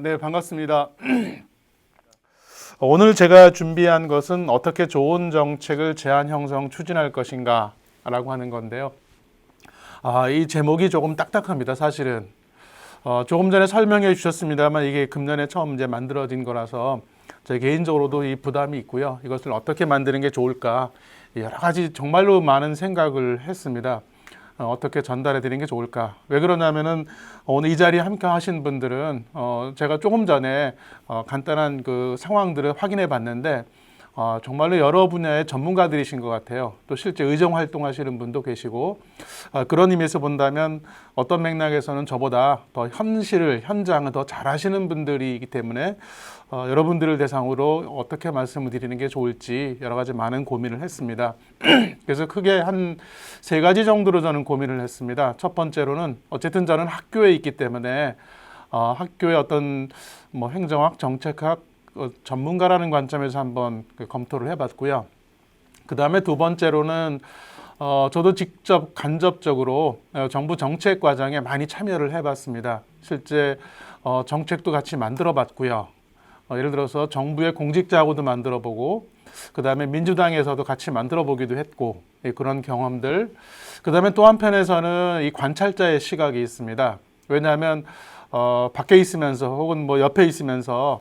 네, 반갑습니다. 오늘 제가 준비한 것은 어떻게 좋은 정책을 제안 형성 추진할 것인가 라고 하는 건데요. 이 제목이 조금 딱딱합니다, 사실은. 조금 전에 설명해 주셨습니다만 이게 금년에 처음 이제 만들어진 거라서 제 개인적으로도 이 부담이 있고요. 이것을 어떻게 만드는 게 좋을까 여러 가지 정말로 많은 생각을 했습니다. 어떻게 전달해 드리는 게 좋을까? 왜 그러냐면은 오늘 이 자리에 함께 하신 분들은 제가 조금 전에 간단한 그 상황들을 확인해 봤는데 정말로 여러 분야의 전문가들이신 것 같아요. 또 실제 의정 활동하시는 분도 계시고 그런 의미에서 본다면 어떤 맥락에서는 저보다 더 현장을 더 잘하시는 분들이기 때문에 여러분들을 대상으로 어떻게 말씀을 드리는 게 좋을지 여러 가지 많은 고민을 했습니다. 그래서 크게 한 세 가지 정도로 저는 고민을 했습니다. 첫 번째로는 어쨌든 저는 학교에 있기 때문에 학교의 어떤 뭐 행정학, 정책학 전문가라는 관점에서 한번 검토를 해봤고요. 그 다음에 두 번째로는 저도 직접 간접적으로 정부 정책 과정에 많이 참여를 해봤습니다. 실제 정책도 같이 만들어봤고요. 예를 들어서 정부의 공직자하고도 만들어보고 그 다음에 민주당에서도 같이 만들어보기도 했고 그런 경험들. 그 다음에 또 한편에서는 이 관찰자의 시각이 있습니다. 왜냐하면 밖에 있으면서 혹은 뭐 옆에 있으면서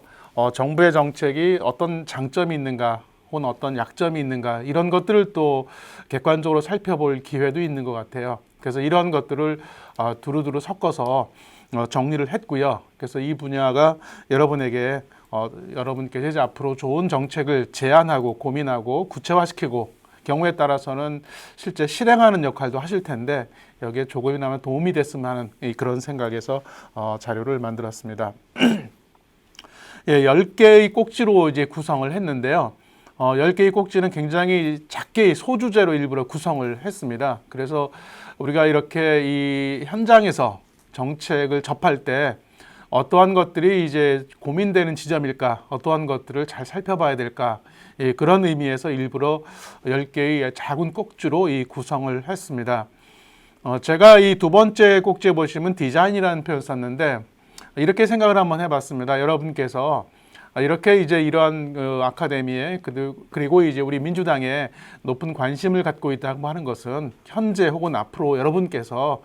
정부의 정책이 어떤 장점이 있는가 혹은 어떤 약점이 있는가 이런 것들을 또 객관적으로 살펴볼 기회도 있는 것 같아요. 그래서 이런 것들을 두루두루 섞어서 정리를 했고요. 그래서 이 분야가 여러분에게 여러분께서 이제 앞으로 좋은 정책을 제안하고 고민하고 구체화시키고 경우에 따라서는 실제 실행하는 역할도 하실 텐데 여기에 조금이나마 도움이 됐으면 하는 그런 생각에서 자료를 만들었습니다. 예, 10개의 꼭지로 이제 구성을 했는데요. 10개의 꼭지는 굉장히 작게 소주제로 일부러 구성을 했습니다. 그래서 우리가 이렇게 이 현장에서 정책을 접할 때 어떠한 것들이 이제 고민되는 지점일까, 어떠한 것들을 잘 살펴봐야 될까, 예, 그런 의미에서 일부러 10개의 작은 꼭지로 이 구성을 했습니다. 제가 이 두 번째 꼭지에 보시면 디자인이라는 표현을 썼는데 이렇게 생각을 한번 해봤습니다. 여러분께서 이렇게 이제 이러한 아카데미에 그리고 이제 우리 민주당에 높은 관심을 갖고 있다고 하는 것은 현재 혹은 앞으로 여러분께서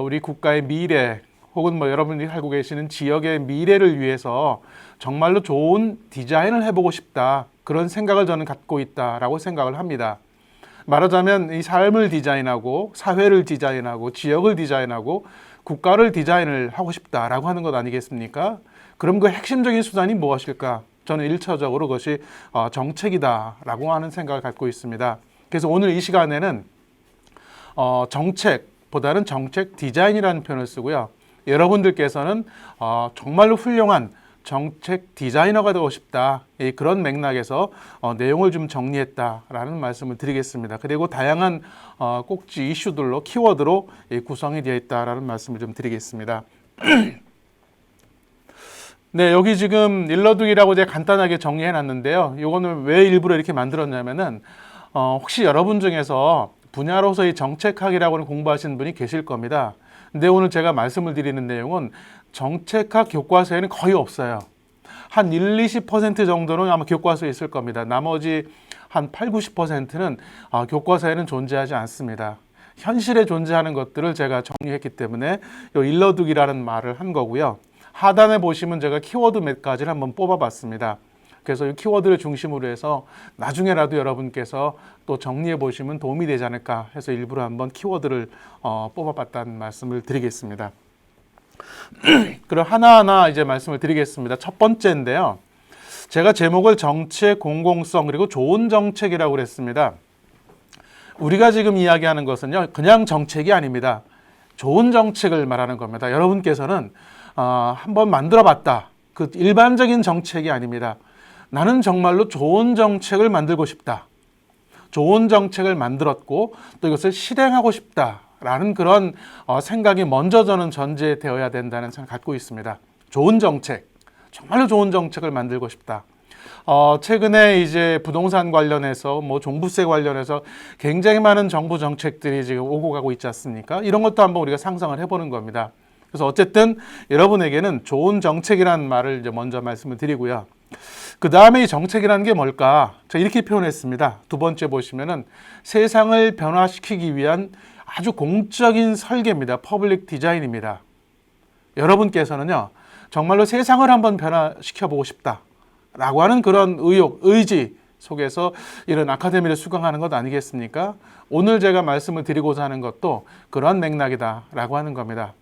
우리 국가의 미래 혹은 뭐 여러분이 살고 계시는 지역의 미래를 위해서 정말로 좋은 디자인을 해보고 싶다. 그런 생각을 저는 갖고 있다라고 생각을 합니다. 말하자면 이 삶을 디자인하고 사회를 디자인하고 지역을 디자인하고 국가를 디자인을 하고 싶다라고 하는 것 아니겠습니까? 그럼 그 핵심적인 수단이 무엇일까? 저는 1차적으로 그것이 정책이다라고 하는 생각을 갖고 있습니다. 그래서 오늘 이 시간에는 정책보다는 정책 디자인이라는 표현을 쓰고요. 여러분들께서는 정말로 훌륭한 정책 디자이너가 되고 싶다. 그런 맥락에서 내용을 좀 정리했다라는 말씀을 드리겠습니다. 그리고 다양한 꼭지 이슈들로 키워드로 구성이 되어 있다라는 말씀을 좀 드리겠습니다. 네, 여기 지금 일러두기라고 제가 간단하게 정리해 놨는데요. 이거는 왜 일부러 이렇게 만들었냐면은 혹시 여러분 중에서 분야로서의 정책학이라고는 공부하시는 분이 계실 겁니다. 근데 오늘 제가 말씀을 드리는 내용은 정책학 교과서에는 거의 없어요. 한 1, 20% 정도는 아마 교과서에 있을 겁니다. 나머지 한 8, 90%는 교과서에는 존재하지 않습니다. 현실에 존재하는 것들을 제가 정리했기 때문에 이 일러두기라는 말을 한 거고요. 하단에 보시면 제가 키워드 몇 가지를 한번 뽑아봤습니다. 그래서 이 키워드를 중심으로 해서 나중에라도 여러분께서 또 정리해 보시면 도움이 되지 않을까 해서 일부러 한번 키워드를 뽑아봤다는 말씀을 드리겠습니다. 그럼 하나하나 이제 말씀을 드리겠습니다. 첫 번째인데요. 제가 제목을 정책 공공성 그리고 좋은 정책이라고 그랬습니다. 우리가 지금 이야기하는 것은요, 그냥 정책이 아닙니다. 좋은 정책을 말하는 겁니다. 여러분께서는 한번 만들어봤다. 그 일반적인 정책이 아닙니다. 나는 정말로 좋은 정책을 만들고 싶다. 좋은 정책을 만들었고 또 이것을 실행하고 싶다라는 그런 생각이 먼저 저는 전제되어야 된다는 생각을 갖고 있습니다. 좋은 정책, 정말로 좋은 정책을 만들고 싶다. 최근에 이제 부동산 관련해서 뭐 종부세 관련해서 굉장히 많은 정부 정책들이 지금 오고 가고 있지 않습니까? 이런 것도 한번 우리가 상상을 해보는 겁니다. 그래서 어쨌든 여러분에게는 좋은 정책이라는 말을 이제 먼저 말씀을 드리고요. 그 다음에 이 정책이라는 게 뭘까? 저 이렇게 표현했습니다. 두 번째 보시면은 세상을 변화시키기 위한 아주 공적인 설계입니다. 퍼블릭 디자인입니다. 여러분께서는요, 정말로 세상을 한번 변화시켜 보고 싶다라고 하는 그런 의욕, 의지 속에서 이런 아카데미를 수강하는 것 아니겠습니까? 오늘 제가 말씀을 드리고자 하는 것도 그런 맥락이다라고 하는 겁니다.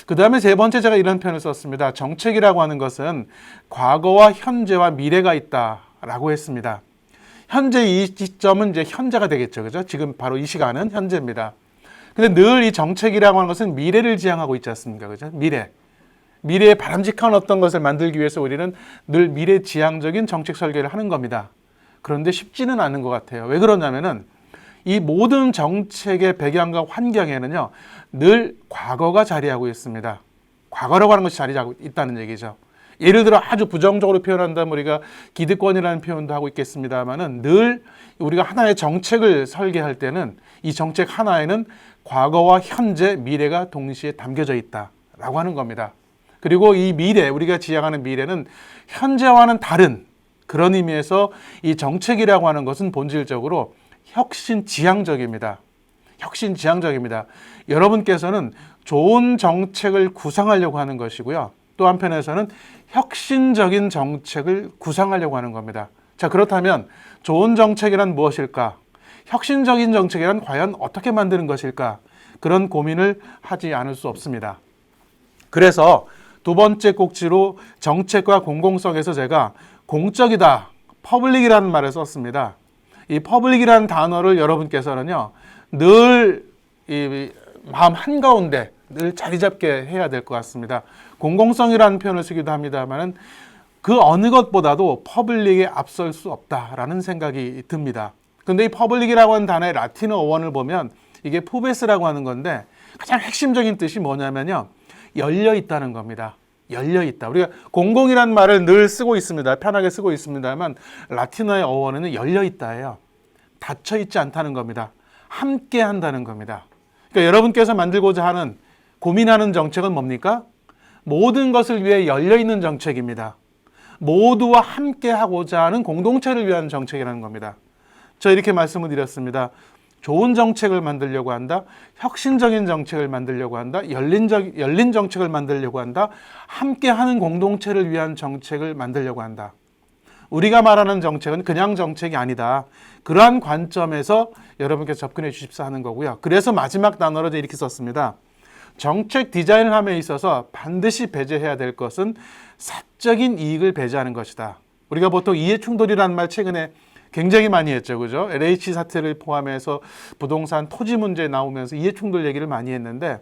그 다음에 세 번째 제가 이런 표현을 썼습니다. 정책이라고 하는 것은 과거와 현재와 미래가 있다라고 했습니다. 현재 이 시점은 이제 현재가 되겠죠. 그죠? 지금 바로 이 시간은 현재입니다. 근데 늘 이 정책이라고 하는 것은 미래를 지향하고 있지 않습니까? 그죠? 미래의 바람직한 어떤 것을 만들기 위해서 우리는 늘 미래지향적인 정책 설계를 하는 겁니다. 그런데 쉽지는 않은 것 같아요. 왜 그러냐면은 이 모든 정책의 배경과 환경에는요, 늘 과거가 자리하고 있습니다. 과거라고 하는 것이 자리하고 있다는 얘기죠. 예를 들어 아주 부정적으로 표현한다면 우리가 기득권이라는 표현도 하고 있겠습니다만은 늘 우리가 하나의 정책을 설계할 때는 이 정책 하나에는 과거와 현재, 미래가 동시에 담겨져 있다라고 하는 겁니다. 그리고 이 미래, 우리가 지향하는 미래는 현재와는 다른 그런 의미에서 이 정책이라고 하는 것은 본질적으로 혁신지향적입니다. 혁신지향적입니다. 여러분께서는 좋은 정책을 구상하려고 하는 것이고요. 또 한편에서는 혁신적인 정책을 구상하려고 하는 겁니다. 자, 그렇다면 좋은 정책이란 무엇일까? 혁신적인 정책이란 과연 어떻게 만드는 것일까? 그런 고민을 하지 않을 수 없습니다. 그래서 두 번째 꼭지로 정책과 공공성에서 제가 공적이다, 퍼블릭이라는 말을 썼습니다. 이 퍼블릭이라는 단어를 여러분께서는요, 늘 이 마음 한가운데 늘 자리 잡게 해야 될 것 같습니다. 공공성이라는 표현을 쓰기도 합니다만은 그 어느 것보다도 퍼블릭에 앞설 수 없다라는 생각이 듭니다. 근데 이 퍼블릭이라고 하는 단어의 라틴어 어원을 보면 이게 푸베스라고 하는 건데 가장 핵심적인 뜻이 뭐냐면요, 열려 있다는 겁니다. 열려 있다. 우리가 공공이라는 말을 늘 쓰고 있습니다. 편하게 쓰고 있습니다만 라틴어의 어원에는 열려 있다예요. 닫혀 있지 않다는 겁니다. 함께 한다는 겁니다. 그러니까 여러분께서 만들고자 하는, 고민하는 정책은 뭡니까? 모든 것을 위해 열려 있는 정책입니다. 모두와 함께 하고자 하는 공동체를 위한 정책이라는 겁니다. 저 이렇게 말씀을 드렸습니다. 좋은 정책을 만들려고 한다. 혁신적인 정책을 만들려고 한다. 열린 정책을 만들려고 한다. 함께하는 공동체를 위한 정책을 만들려고 한다. 우리가 말하는 정책은 그냥 정책이 아니다. 그러한 관점에서 여러분께서 접근해 주십사 하는 거고요. 그래서 마지막 단어로 이렇게 썼습니다. 정책 디자인을 함에 있어서 반드시 배제해야 될 것은 사적인 이익을 배제하는 것이다. 우리가 보통 이해충돌이라는 말 최근에 굉장히 많이 했죠. 그죠? LH 사태를 포함해서 부동산 토지 문제 나오면서 이해충돌 얘기를 많이 했는데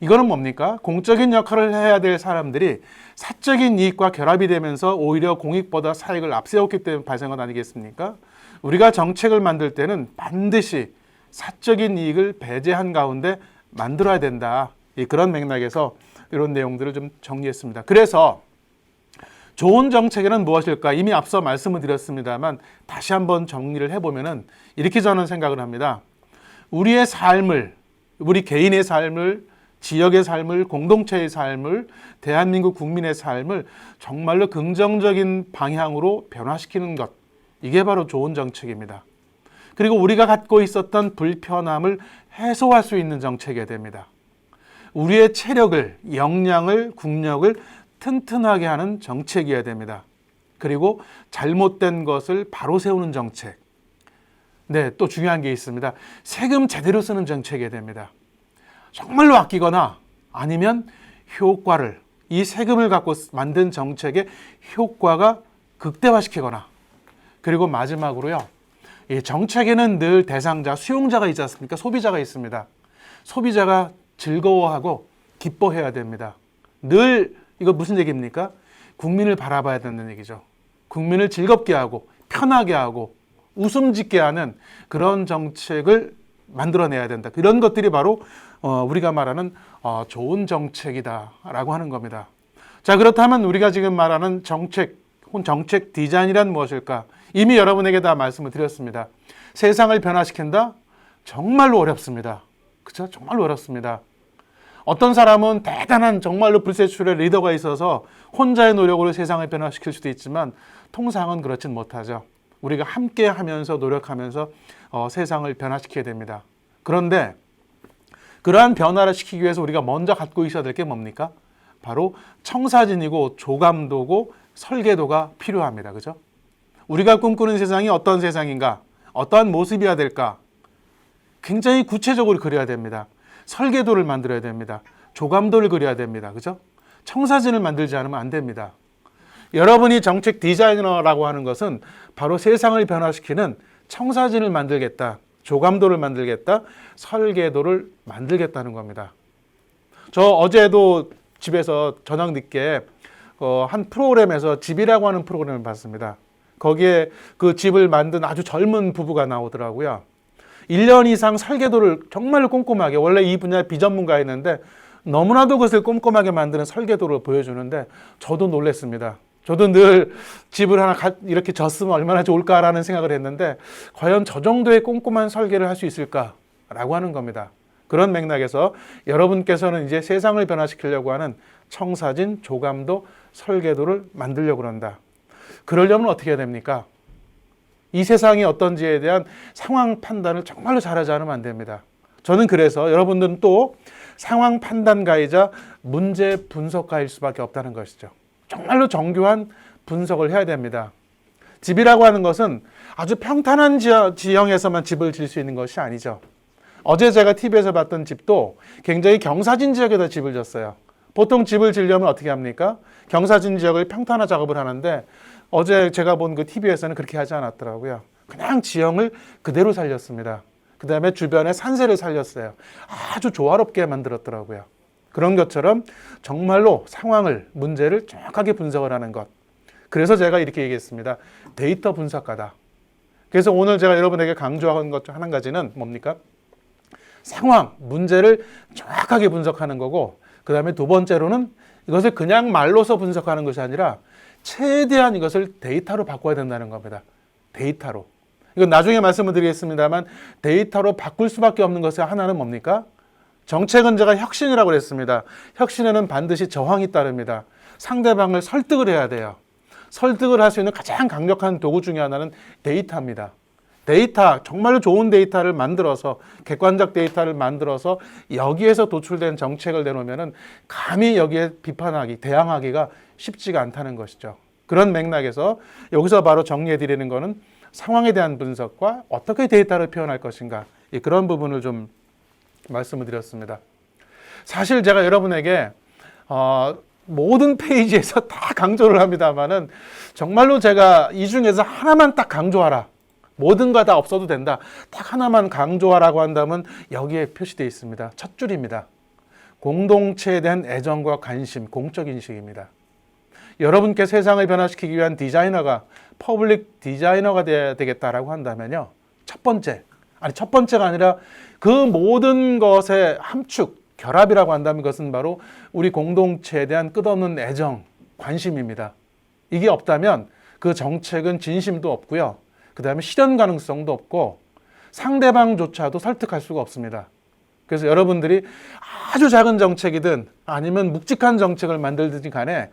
이거는 뭡니까? 공적인 역할을 해야 될 사람들이 사적인 이익과 결합이 되면서 오히려 공익보다 사익을 앞세웠기 때문에 발생한 것 아니겠습니까? 우리가 정책을 만들 때는 반드시 사적인 이익을 배제한 가운데 만들어야 된다. 그런 맥락에서 이런 내용들을 좀 정리했습니다. 그래서 좋은 정책에는 무엇일까? 이미 앞서 말씀을 드렸습니다만 다시 한번 정리를 해보면은 이렇게 저는 생각을 합니다. 우리의 삶을, 우리 개인의 삶을, 지역의 삶을, 공동체의 삶을, 대한민국 국민의 삶을 정말로 긍정적인 방향으로 변화시키는 것, 이게 바로 좋은 정책입니다. 그리고 우리가 갖고 있었던 불편함을 해소할 수 있는 정책이 됩니다. 우리의 체력을, 역량을, 국력을 튼튼하게 하는 정책이어야 됩니다. 그리고 잘못된 것을 바로 세우는 정책. 네, 또 중요한 게 있습니다. 세금 제대로 쓰는 정책이어야 됩니다. 정말로 아끼거나 아니면 효과를, 이 세금을 갖고 만든 정책의 효과가 극대화시키거나, 그리고 마지막으로요, 이 정책에는 늘 대상자, 수용자가 있지 않습니까? 소비자가 있습니다. 소비자가 즐거워하고 기뻐해야 됩니다. 늘 이거 무슨 얘기입니까? 국민을 바라봐야 된다는 얘기죠. 국민을 즐겁게 하고 편하게 하고 웃음 짓게 하는 그런 정책을 만들어내야 된다. 이런 것들이 바로 우리가 말하는 좋은 정책이다라고 하는 겁니다. 자, 그렇다면 우리가 지금 말하는 정책 디자인이란 무엇일까? 이미 여러분에게 다 말씀을 드렸습니다. 세상을 변화시킨다? 정말로 어렵습니다. 그렇죠? 정말로 어렵습니다. 어떤 사람은 대단한 정말로 불세출의 리더가 있어서 혼자의 노력으로 세상을 변화시킬 수도 있지만 통상은 그렇진 못하죠. 우리가 함께 하면서 노력하면서 세상을 변화시켜야 됩니다. 그런데 그러한 변화를 시키기 위해서 우리가 먼저 갖고 있어야 될 게 뭡니까? 바로 청사진이고 조감도고 설계도가 필요합니다. 그죠? 우리가 꿈꾸는 세상이 어떤 세상인가? 어떠한 모습이어야 될까? 굉장히 구체적으로 그려야 됩니다. 설계도를 만들어야 됩니다. 조감도를 그려야 됩니다. 그죠? 청사진을 만들지 않으면 안 됩니다. 여러분이 정책 디자이너라고 하는 것은 바로 세상을 변화시키는 청사진을 만들겠다, 조감도를 만들겠다, 설계도를 만들겠다는 겁니다. 저 어제도 집에서 저녁 늦게 한 프로그램에서 집이라고 하는 프로그램을 봤습니다. 거기에 그 집을 만든 아주 젊은 부부가 나오더라고요. 1년 이상 설계도를 정말 꼼꼼하게, 원래 이 분야 비전문가였는데 너무나도 그것을 꼼꼼하게 만드는 설계도를 보여주는데 저도 놀랐습니다. 저도 늘 집을 하나 이렇게 졌으면 얼마나 좋을까라는 생각을 했는데 과연 저 정도의 꼼꼼한 설계를 할 수 있을까라고 하는 겁니다. 그런 맥락에서 여러분께서는 이제 세상을 변화시키려고 하는 청사진, 조감도, 설계도를 만들려고 한다. 그러려면 어떻게 해야 됩니까? 이 세상이 어떤지에 대한 상황 판단을 정말로 잘하지 않으면 안 됩니다. 저는 그래서 여러분들은 또 상황 판단가이자 문제 분석가일 수밖에 없다는 것이죠. 정말로 정교한 분석을 해야 됩니다. 집이라고 하는 것은 아주 평탄한 지형에서만 집을 지을 수 있는 것이 아니죠. 어제 제가 TV에서 봤던 집도 굉장히 경사진 지역에다 집을 졌어요. 보통 집을 지으려면 어떻게 합니까? 경사진 지역을 평탄화 작업을 하는데 어제 제가 본 그 TV에서는 그렇게 하지 않았더라고요. 그냥 지형을 그대로 살렸습니다. 그 다음에 주변에 산세를 살렸어요. 아주 조화롭게 만들었더라고요. 그런 것처럼 정말로 상황을, 문제를 정확하게 분석을 하는 것. 그래서 제가 이렇게 얘기했습니다. 데이터 분석가다. 그래서 오늘 제가 여러분에게 강조하는 것 중 한 가지는 뭡니까? 상황, 문제를 정확하게 분석하는 거고, 그 다음에 두 번째로는 이것을 그냥 말로서 분석하는 것이 아니라 최대한 이것을 데이터로 바꿔야 된다는 겁니다. 데이터로. 이건 나중에 말씀을 드리겠습니다만 데이터로 바꿀 수밖에 없는 것의 하나는 뭡니까? 정책은 제가 혁신이라고 그랬습니다. 혁신에는 반드시 저항이 따릅니다. 상대방을 설득을 해야 돼요. 설득을 할 수 있는 가장 강력한 도구 중에 하나는 데이터입니다. 데이터, 정말로 좋은 데이터를 만들어서, 객관적 데이터를 만들어서 여기에서 도출된 정책을 내놓으면 감히 여기에 비판하기, 대항하기가 쉽지가 않다는 것이죠. 그런 맥락에서 여기서 바로 정리해 드리는 것은 상황에 대한 분석과 어떻게 데이터를 표현할 것인가, 그런 부분을 좀 말씀을 드렸습니다. 사실 제가 여러분에게 모든 페이지에서 다 강조를 합니다만은 정말로 제가 이 중에서 하나만 딱 강조하라. 모든 거 다 없어도 된다. 딱 하나만 강조하라고 한다면 여기에 표시되어 있습니다. 첫 줄입니다. 공동체에 대한 애정과 관심, 공적 인식입니다. 여러분께 세상을 변화시키기 위한 디자이너가, 퍼블릭 디자이너가 돼야 되겠다라고 한다면요. 첫 번째가 아니라 그 모든 것의 함축, 결합이라고 한다면 그것은 바로 우리 공동체에 대한 끝없는 애정, 관심입니다. 이게 없다면 그 정책은 진심도 없고요. 그 다음에 실현 가능성도 없고 상대방조차도 설득할 수가 없습니다. 그래서 여러분들이 아주 작은 정책이든 아니면 묵직한 정책을 만들든지 간에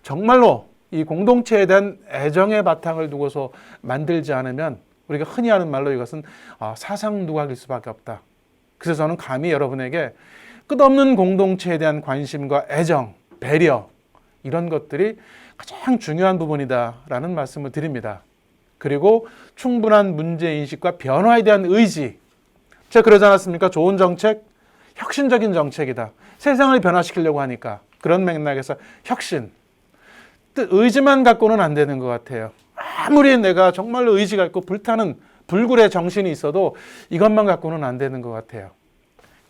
정말로 이 공동체에 대한 애정의 바탕을 두고서 만들지 않으면 우리가 흔히 하는 말로 이것은 사상 누각일 수밖에 없다. 그래서 저는 감히 여러분에게 끝없는 공동체에 대한 관심과 애정, 배려, 이런 것들이 가장 중요한 부분이다라는 말씀을 드립니다. 그리고 충분한 문제인식과 변화에 대한 의지. 제가 그러지 않았습니까? 좋은 정책, 혁신적인 정책이다. 세상을 변화시키려고 하니까. 그런 맥락에서 혁신. 의지만 갖고는 안 되는 것 같아요. 아무리 내가 정말로 의지가 있고 불타는 불굴의 정신이 있어도 이것만 갖고는 안 되는 것 같아요.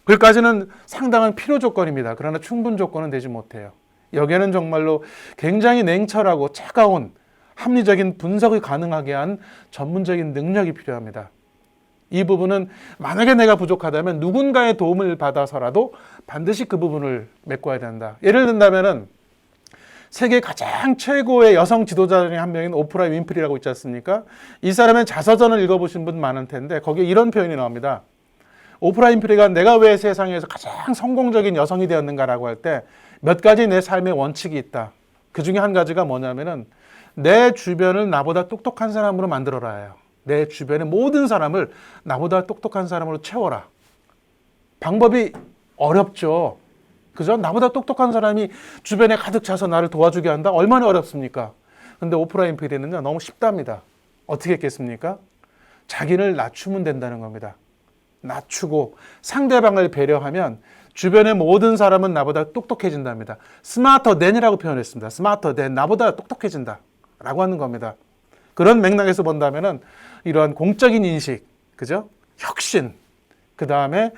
그까지는 상당한 필요 조건입니다. 그러나 충분 조건은 되지 못해요. 여기에는 정말로 굉장히 냉철하고 차가운 합리적인 분석이 가능하게 한 전문적인 능력이 필요합니다. 이 부분은 만약에 내가 부족하다면 누군가의 도움을 받아서라도 반드시 그 부분을 메꿔야 된다. 예를 든다면은 세계 가장 최고의 여성 지도자 중에 한 명인 오프라 윈프리라고 있지 않습니까? 이 사람의 자서전을 읽어보신 분 많을 텐데 거기에 이런 표현이 나옵니다. 오프라 윈프리가 내가 왜 세상에서 가장 성공적인 여성이 되었는가라고 할 때 몇 가지 내 삶의 원칙이 있다. 그 중에 한 가지가 뭐냐면은 내 주변을 나보다 똑똑한 사람으로 만들어라 해요. 내 주변의 모든 사람을 나보다 똑똑한 사람으로 채워라. 방법이 어렵죠. 그죠? 나보다 똑똑한 사람이 주변에 가득 차서 나를 도와주게 한다? 얼마나 어렵습니까? 근데 오프라 윈프리는요, 너무 쉽답니다. 어떻게 했겠습니까? 자기를 낮추면 된다는 겁니다. 낮추고 상대방을 배려하면 주변의 모든 사람은 나보다 똑똑해진답니다. 스마터 댄이라고 표현했습니다. 스마터 댄, 나보다 똑똑해진다 라고 하는 겁니다. 그런 맥락에서 본다면은 이러한 공적인 인식, 그죠? 혁신, 그 다음에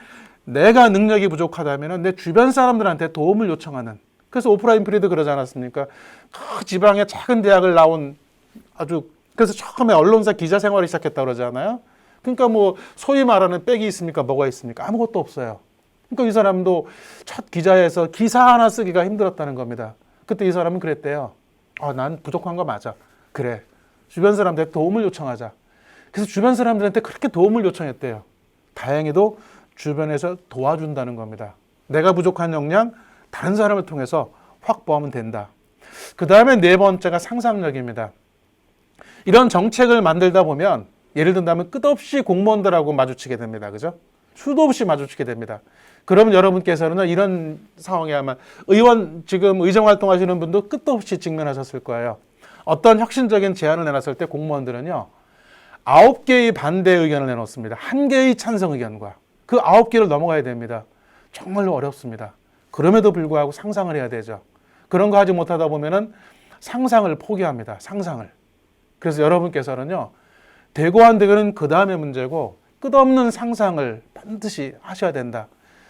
내가 능력이 부족하다면은 내 주변 사람들한테 도움을 요청하는. 그래서 오프라 윈프리도 그러지 않았습니까? 그 지방의 작은 대학을 나온 아주, 그래서 처음에 언론사 기자 생활을 시작했다고 그러잖아요. 그러니까 뭐 소위 말하는 백이 있습니까? 뭐가 있습니까? 아무것도 없어요. 그러니까 이 사람도 첫 기자에서 기사 하나 쓰기가 힘들었다는 겁니다. 그때 이 사람은 그랬대요. 난 부족한 거 맞아. 그래. 주변 사람들한테 도움을 요청하자. 그래서 주변 사람들한테 그렇게 도움을 요청했대요. 다행히도 주변에서 도와준다는 겁니다. 내가 부족한 역량 다른 사람을 통해서 확보하면 된다. 그 다음에 네 번째가 상상력입니다. 이런 정책을 만들다 보면 예를 든다면 끝없이 공무원들하고 마주치게 됩니다. 그죠? 수도 없이 마주치게 됩니다. 그러면 여러분께서는 이런 상황에 아마 지금 의정 활동하시는 분도 끝도 없이 직면하셨을 거예요. 어떤 혁신적인 제안을 내놨을 때 공무원들은요, 9개의 반대 의견을 내놓습니다. 1개의 찬성 의견과 그 9개를 넘어가야 됩니다. 정말로 어렵습니다. 그럼에도 불구하고 상상을 해야 되죠. 그런 거 하지 못하다 보면은 상상을 포기합니다. 상상을. 그래서 여러분께서는요, 되고 안 되고는 그 다음의 문제고 끝없는 상상을 반드시 하셔야 된다.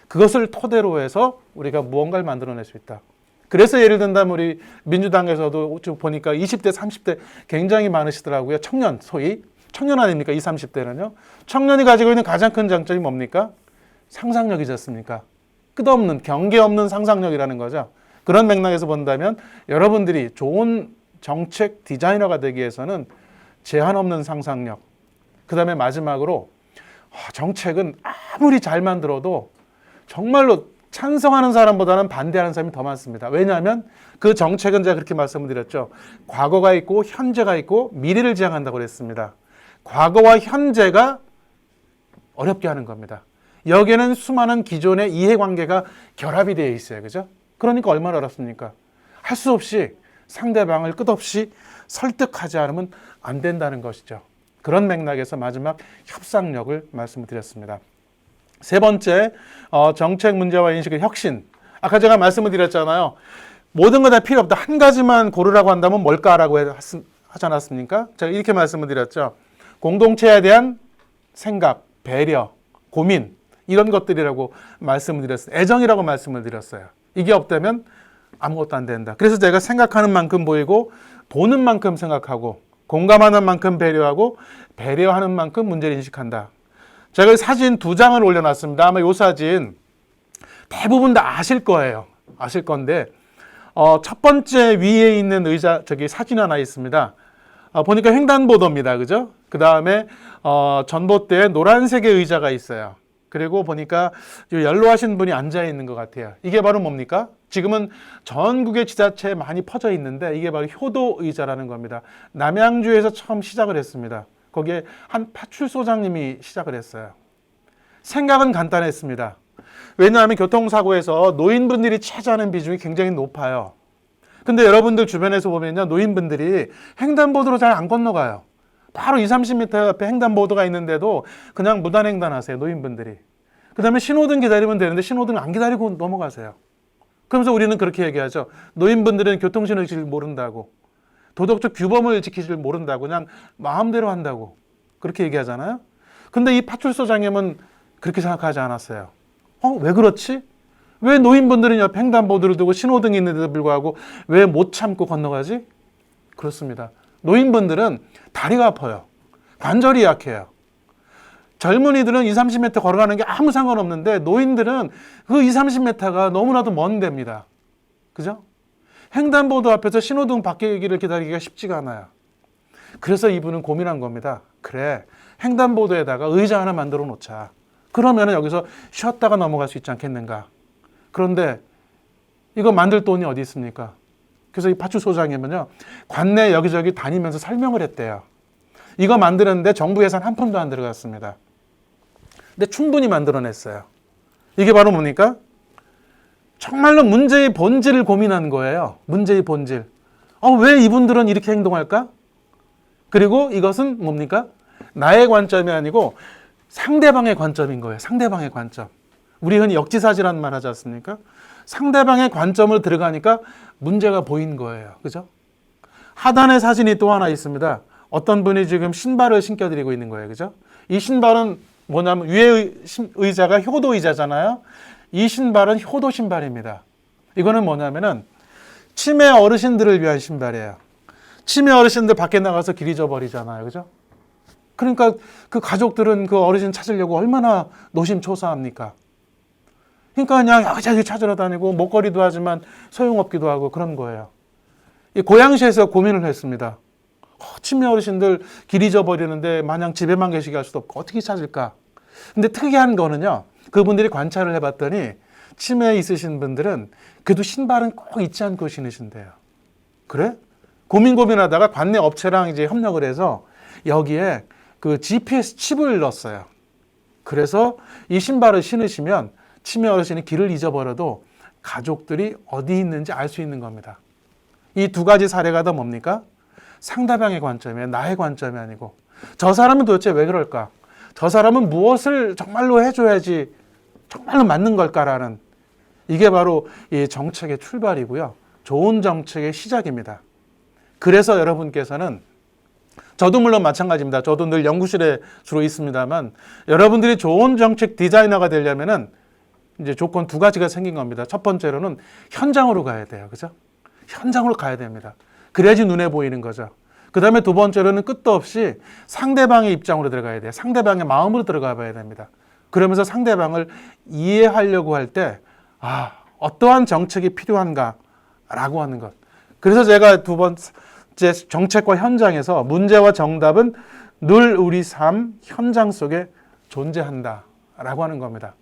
그것을 토대로 해서 우리가 무언가를 만들어낼 수 있다. 그래서 예를 든다면 우리 민주당에서도 보니까 20대, 30대 굉장히 많으시더라고요. 청년, 소위. 청년 아닙니까? 20, 30대는요. 청년이 가지고 있는 가장 큰 장점이 뭡니까? 상상력이지 않습니까? 끝없는, 경계 없는 상상력이라는 거죠. 그런 맥락에서 본다면 여러분들이 좋은 정책 디자이너가 되기 위해서는 제한 없는 상상력. 그 다음에 마지막으로 정책은 아무리 잘 만들어도 정말로 찬성하는 사람보다는 반대하는 사람이 더 많습니다. 왜냐하면 그 정책은 제가 그렇게 말씀을 드렸죠. 과거가 있고 현재가 있고 미래를 지향한다고 그랬습니다. 과거와 현재가 어렵게 하는 겁니다. 여기에는 수많은 기존의 이해관계가 결합이 되어 있어요. 그죠? 그러니까 얼마나 어렵습니까? 할 수 없이 상대방을 끝없이 설득하지 않으면 안 된다는 것이죠. 그런 맥락에서 마지막 협상력을 말씀을 드렸습니다. 세 번째, 정책 문제와 인식의 혁신. 아까 제가 말씀을 드렸잖아요. 모든 거 다 필요 없다. 한 가지만 고르라고 한다면 뭘까라고 하지 않았습니까? 제가 이렇게 말씀을 드렸죠. 공동체에 대한 생각, 배려, 고민 이런 것들이라고 말씀을 드렸어요. 애정이라고 말씀을 드렸어요. 이게 없다면 아무것도 안 된다. 그래서 제가 생각하는 만큼 보이고 보는 만큼 생각하고 공감하는 만큼 배려하고 배려하는 만큼 문제를 인식한다. 제가 사진 2장을 올려놨습니다. 아마 이 사진 대부분 다 아실 거예요. 아실 건데 첫 번째 위에 있는 사진 하나 있습니다. 보니까 횡단보도입니다. 그죠? 그 다음에 전봇대에 노란색의 의자가 있어요. 그리고 보니까 연로하신 분이 앉아 있는 것 같아요. 이게 바로 뭡니까? 지금은 전국의 지자체에 많이 퍼져 있는데 이게 바로 효도 의자라는 겁니다. 남양주에서 처음 시작을 했습니다. 거기에 한 파출소장님이 시작을 했어요. 생각은 간단했습니다. 왜냐하면 교통사고에서 노인분들이 차지하는 비중이 굉장히 높아요. 근데 여러분들 주변에서 보면요, 노인분들이 횡단보도로 잘 안 건너가요. 바로 20, 30m 옆에 횡단보도가 있는데도 그냥 무단횡단하세요, 노인분들이. 그 다음에 신호등 기다리면 되는데 신호등 안 기다리고 넘어가세요. 그러면서 우리는 그렇게 얘기하죠. 노인분들은 교통신호를 지키지 모른다고. 도덕적 규범을 지키지 모른다고. 그냥 마음대로 한다고. 그렇게 얘기하잖아요. 근데 이 파출소장님은 그렇게 생각하지 않았어요. 왜 그렇지? 왜 노인분들은 옆에 횡단보도를 두고 신호등이 있는데도 불구하고 왜 못 참고 건너가지? 그렇습니다. 노인분들은 다리가 아파요. 관절이 약해요. 젊은이들은 20, 30m 걸어가는 게 아무 상관없는데 노인들은 그 20, 30m가 너무나도 먼 데입니다. 그죠? 횡단보도 앞에서 신호등 바뀌기를 기다리기가 쉽지가 않아요. 그래서 이분은 고민한 겁니다. 그래, 횡단보도에다가 의자 하나 만들어 놓자. 그러면 여기서 쉬었다가 넘어갈 수 있지 않겠는가. 그런데 이거 만들 돈이 어디 있습니까? 그래서 이 파출소장이면요, 관내 여기저기 다니면서 설명을 했대요. 이거 만드는데 정부 예산 한 푼도 안 들어갔습니다. 근데 충분히 만들어냈어요. 이게 바로 뭡니까? 정말로 문제의 본질을 고민한 거예요. 문제의 본질. 왜 이분들은 이렇게 행동할까? 그리고 이것은 뭡니까? 나의 관점이 아니고 상대방의 관점인 거예요. 상대방의 관점. 우리 흔히 역지사지라는 말 하지 않습니까? 상대방의 관점을 들어가니까 문제가 보인 거예요. 그죠? 하단에 사진이 또 하나 있습니다. 어떤 분이 지금 신발을 신겨드리고 있는 거예요. 그죠? 이 신발은 뭐냐면 위에 의자가 효도 의자잖아요. 이 신발은 효도 신발입니다. 이거는 뭐냐면은 치매 어르신들을 위한 신발이에요. 치매 어르신들 밖에 나가서 길 잊어버리잖아요. 그죠? 그러니까 그 가족들은 그 어르신 찾으려고 얼마나 노심초사합니까? 그러니까 그냥 여기저기 찾으러 다니고 목걸이도 하지만 소용없기도 하고 그런 거예요. 이 고양시에서 고민을 했습니다. 치매 어르신들 길 잊어버리는데 마냥 집에만 계시게 할 수도 없고 어떻게 찾을까? 근데 특이한 거는요. 그분들이 관찰을 해봤더니 치매 있으신 분들은 그래도 신발은 꼭 잊지 않고 신으신대요. 그래? 고민하다가 관내 업체랑 이제 협력을 해서 여기에 그 GPS 칩을 넣었어요. 그래서 이 신발을 신으시면 치매 어르신이 길을 잊어버려도 가족들이 어디 있는지 알 수 있는 겁니다. 이 두 가지 사례가 다 뭡니까? 상대방의 관점이에요. 나의 관점이 아니고. 저 사람은 도대체 왜 그럴까? 저 사람은 무엇을 정말로 해줘야지 정말로 맞는 걸까라는, 이게 바로 이 정책의 출발이고요. 좋은 정책의 시작입니다. 그래서 여러분께서는, 저도 물론 마찬가지입니다. 저도 늘 연구실에 주로 있습니다만, 여러분들이 좋은 정책 디자이너가 되려면은 이제 조건 두 가지가 생긴 겁니다. 첫 번째로는 현장으로 가야 돼요. 그죠? 현장으로 가야 됩니다. 그래야지 눈에 보이는 거죠. 그 다음에 두 번째로는 끝도 없이 상대방의 입장으로 들어가야 돼요. 상대방의 마음으로 들어가 봐야 됩니다. 그러면서 상대방을 이해하려고 할 때, 어떠한 정책이 필요한가라고 하는 것. 그래서 제가 두 번째 정책과 현장에서 문제와 정답은 늘 우리 삶 현장 속에 존재한다라고 하는 겁니다.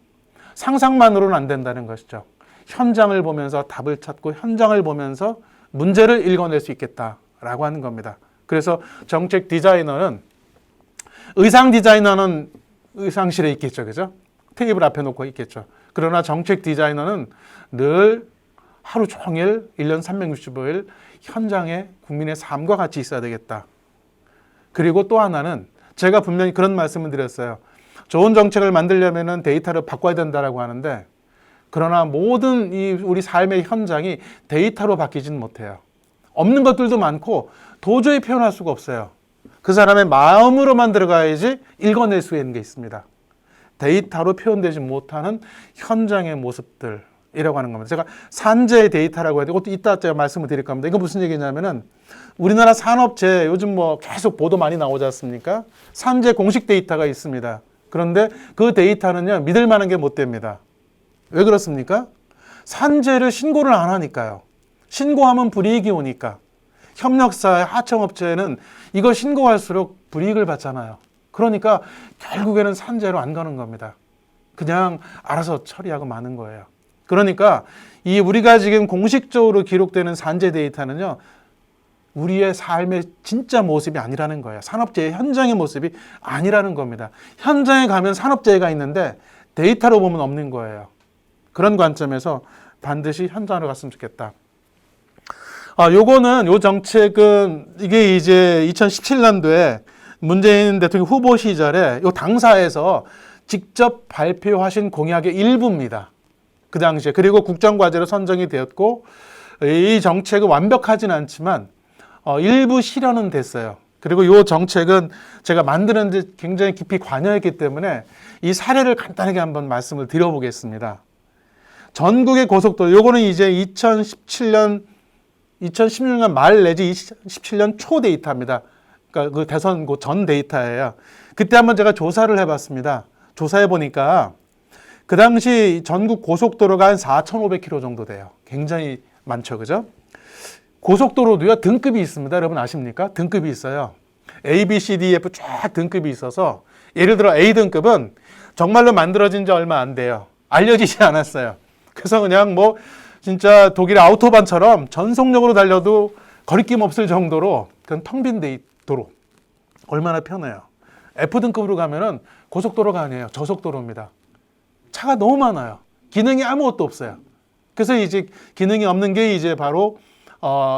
상상만으로는 안 된다는 것이죠. 현장을 보면서 답을 찾고 현장을 보면서 문제를 읽어낼 수 있겠다라고 하는 겁니다. 그래서 정책 디자이너는, 의상 디자이너는 의상실에 있겠죠. 그죠? 테이블 앞에 놓고 있겠죠. 그러나 정책 디자이너는 늘 하루 종일 1년 365일 현장에 국민의 삶과 같이 있어야 되겠다. 그리고 또 하나는 제가 분명히 그런 말씀을 드렸어요. 좋은 정책을 만들려면 데이터를 바꿔야 된다고 하는데, 그러나 모든 이 우리 삶의 현장이 데이터로 바뀌지는 못해요. 없는 것들도 많고 도저히 표현할 수가 없어요. 그 사람의 마음으로만 들어가야지 읽어낼 수 있는 게 있습니다. 데이터로 표현되지 못하는 현장의 모습들이라고 하는 겁니다. 제가 산재 데이터라고 해야 되고, 또 이따 제가 말씀을 드릴 겁니다. 이거 무슨 얘기냐면은, 우리나라 산업재 요즘 뭐 계속 보도 많이 나오지 않습니까? 산재 공식 데이터가 있습니다. 그런데 그 데이터는요, 믿을 만한 게 못 됩니다. 왜 그렇습니까? 산재를 신고를 안 하니까요. 신고하면 불이익이 오니까. 협력사의 하청업체는 이거 신고할수록 불이익을 받잖아요. 그러니까 결국에는 산재로 안 가는 겁니다. 그냥 알아서 처리하고 마는 거예요. 그러니까 이 우리가 지금 공식적으로 기록되는 산재 데이터는요, 우리의 삶의 진짜 모습이 아니라는 거예요. 산업재해 현장의 모습이 아니라는 겁니다. 현장에 가면 산업재해가 있는데 데이터로 보면 없는 거예요. 그런 관점에서 반드시 현장으로 갔으면 좋겠다. 요거는, 요 정책은 이게 이제 2017년도에 문재인 대통령 후보 시절에 요 당사에서 직접 발표하신 공약의 일부입니다. 그 당시에. 그리고 국정과제로 선정이 되었고, 이 정책은 완벽하진 않지만 일부 실현은 됐어요. 그리고 이 정책은 제가 만드는 데 굉장히 깊이 관여했기 때문에 이 사례를 간단하게 한번 말씀을 드려보겠습니다. 전국의 고속도로, 요거는 이제 2016년 말 내지 2017년 초 데이터입니다. 그러니까 그 대선 전 데이터예요. 그때 한번 제가 조사를 해봤습니다. 조사해 보니까 그 당시 전국 고속도로가 한 4,500km 정도 돼요. 굉장히 많죠, 그죠? 고속도로도요, 등급이 있습니다. 여러분 아십니까? 등급이 있어요. A, B, C, D, F 쫙 등급이 있어서 예를 들어 A등급은 정말로 만들어진 지 얼마 안 돼요. 알려지지 않았어요. 그래서 그냥 뭐 진짜 독일의 아우토반처럼 전속력으로 달려도 거리낌 없을 정도로 그건 텅 빈 도로. 얼마나 편해요. F등급으로 가면은 고속도로가 아니에요. 저속도로입니다. 차가 너무 많아요. 기능이 아무것도 없어요. 그래서 이제 기능이 없는 게 이제 바로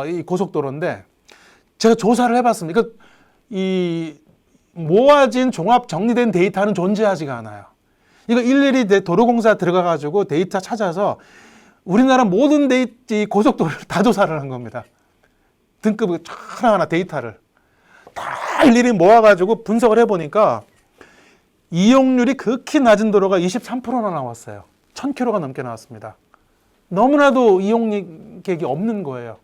이 고속도로인데, 제가 조사를 해봤습니다. 이 모아진 종합 정리된 데이터는 존재하지가 않아요. 이거 일일이 도로공사 들어가가지고 데이터 찾아서 우리나라 모든 고속도로를 다 조사를 한 겁니다. 등급을 하나하나 데이터를 다 일일이 모아가지고 분석을 해보니까 이용률이 극히 낮은 도로가 23%나 나왔어요. 1000km가 넘게 나왔습니다. 너무나도 이용객이 없는 거예요.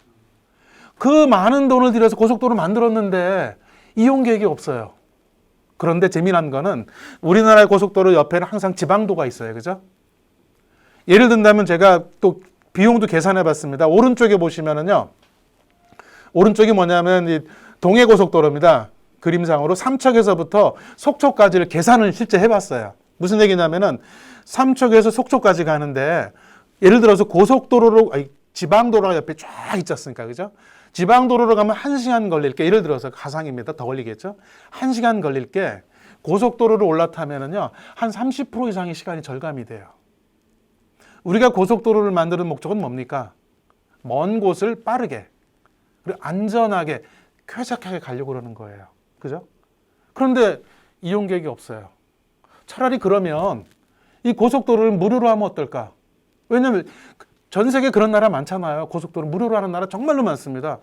그 많은 돈을 들여서 고속도로를 만들었는데 이용객이 없어요. 그런데 재미난 거는 우리나라의 고속도로 옆에는 항상 지방도가 있어요. 그죠? 예를 든다면 제가 또 비용도 계산해 봤습니다. 오른쪽에 보시면은요. 오른쪽이 뭐냐면 이 동해고속도로입니다. 그림상으로 삼척에서부터 속초까지를 계산을 실제 해봤어요. 무슨 얘기냐면은 삼척에서 속초까지 가는데 예를 들어서 고속도로로 지방도로가 옆에 쫙 있지 않습니까? 그죠? 지방도로로 가면 1시간 걸릴 게, 예를 들어서 가상입니다. 더 걸리겠죠? 1시간 걸릴 게 고속도로를 올라타면은요, 한 30% 이상의 시간이 절감이 돼요. 우리가 고속도로를 만드는 목적은 뭡니까? 먼 곳을 빠르게, 그리고 안전하게, 쾌적하게 가려고 그러는 거예요. 그죠? 그런데 이용객이 없어요. 차라리 그러면 이 고속도로를 무료로 하면 어떨까? 왜냐면 전 세계 그런 나라 많잖아요. 고속도로 무료로 하는 나라 정말로 많습니다.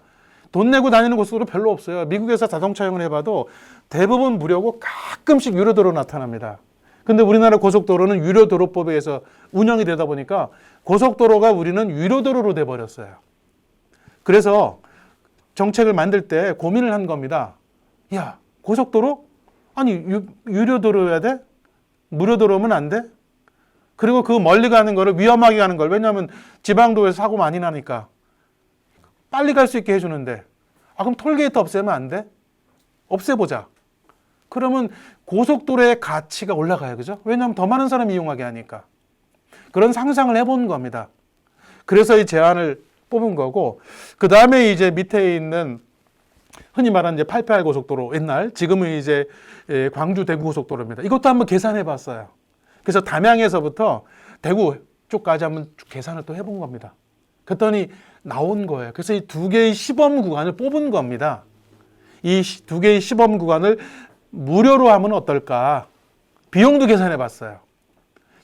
돈 내고 다니는 고속도로 별로 없어요. 미국에서 자동차용을 해봐도 대부분 무료고 가끔씩 유료도로 나타납니다. 근데 우리나라 고속도로는 유료도로법에 의해서 운영이 되다 보니까 고속도로가 우리는 유료도로로 돼버렸어요. 그래서 정책을 만들 때 고민을 한 겁니다. 야, 고속도로? 아니, 유료도로여야 돼? 무료도로면 안 돼? 그리고 그 멀리 가는 거를 위험하게 가는 걸, 왜냐하면 지방도에서 사고 많이 나니까 빨리 갈 수 있게 해주는데, 그럼 톨게이트 없애면 안 돼? 없애보자. 그러면 고속도로의 가치가 올라가요. 그죠? 왜냐하면 더 많은 사람이 이용하게 하니까. 그런 상상을 해본 겁니다. 그래서 이 제안을 뽑은 거고, 그 다음에 이제 밑에 있는 흔히 말하는 이제 88 고속도로, 옛날, 지금은 이제 광주 대구 고속도로입니다. 이것도 한번 계산해 봤어요. 그래서 담양에서부터 대구 쪽까지 한번 계산을 또 해본 겁니다. 그랬더니 나온 거예요. 그래서 이 두 개의 시범 구간을 뽑은 겁니다. 이 두 개의 시범 구간을 무료로 하면 어떨까? 비용도 계산해 봤어요.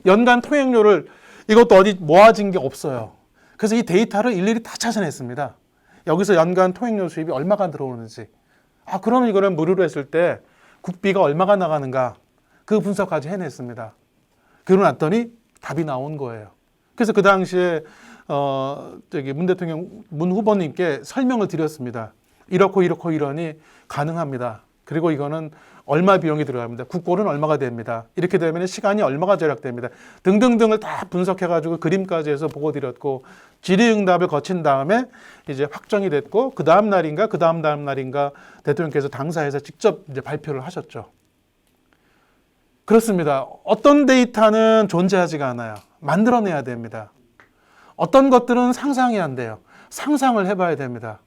연간 통행료를, 이것도 어디 모아진 게 없어요. 그래서 이 데이터를 일일이 다 찾아냈습니다. 여기서 연간 통행료 수입이 얼마가 들어오는지. 그럼 이거를 무료로 했을 때 국비가 얼마가 나가는가? 그 분석까지 해냈습니다. 그러고 났더니 답이 나온 거예요. 그래서 그 당시에 문 대통령, 문 후보님께 설명을 드렸습니다. 이렇고 이러니 가능합니다. 그리고 이거는 얼마 비용이 들어갑니다. 국고는 얼마가 됩니다. 이렇게 되면 시간이 얼마가 절약됩니다. 등등등을 다 분석해가지고 그림까지 해서 보고 드렸고, 질의응답을 거친 다음에 이제 확정이 됐고, 그 다음 날인가 그 다음 날인가 대통령께서 당사에서 직접 이제 발표를 하셨죠. 그렇습니다. 어떤 데이터는 존재하지가 않아요. 만들어내야 됩니다. 어떤 것들은 상상이 안 돼요. 상상을 해봐야 됩니다.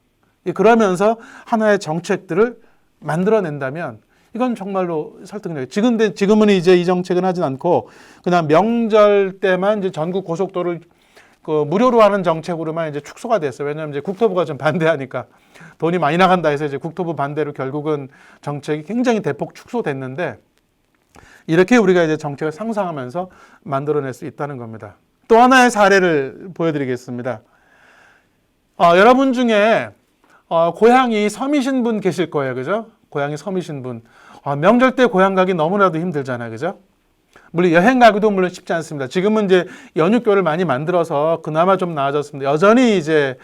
그러면서 하나의 정책들을 만들어낸다면 이건 정말로 설득력. 지금은 이제 이 정책은 하진 않고 그냥 명절 때만 이제 전국 고속도로를 무료로 하는 정책으로만 이제 축소가 됐어요. 왜냐하면 이제 국토부가 좀 반대하니까 돈이 많이 나간다 해서 이제 국토부 반대로 결국은 정책이 굉장히 대폭 축소됐는데, 이렇게 우리가 이제 정책을 상상하면서 만들어낼 수 있다는 겁니다. 또 하나의 사례를 보여드리겠습니다. 여러분 중에 고향이 섬이신 분 계실 거예요. 그죠? 고향이 섬이신 분. 명절 때 고향 가기 너무나도 힘들잖아요. 그죠? 물론 여행 가기도 물론 쉽지 않습니다. 지금은 이제 연휴교를 많이 만들어서 그나마 좀 나아졌습니다. 여전히 이제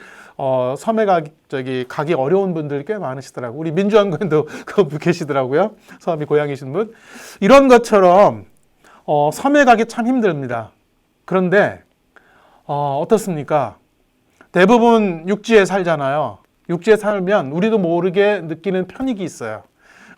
섬에 가기 어려운 분들이 꽤 많으시더라고요. 우리 민주연구원도 그 계시더라고요. 섬이 고향이신 분. 이런 것처럼 섬에 가기 참 힘듭니다. 그런데 어떻습니까? 대부분 육지에 살잖아요. 육지에 살면 우리도 모르게 느끼는 편익이 있어요.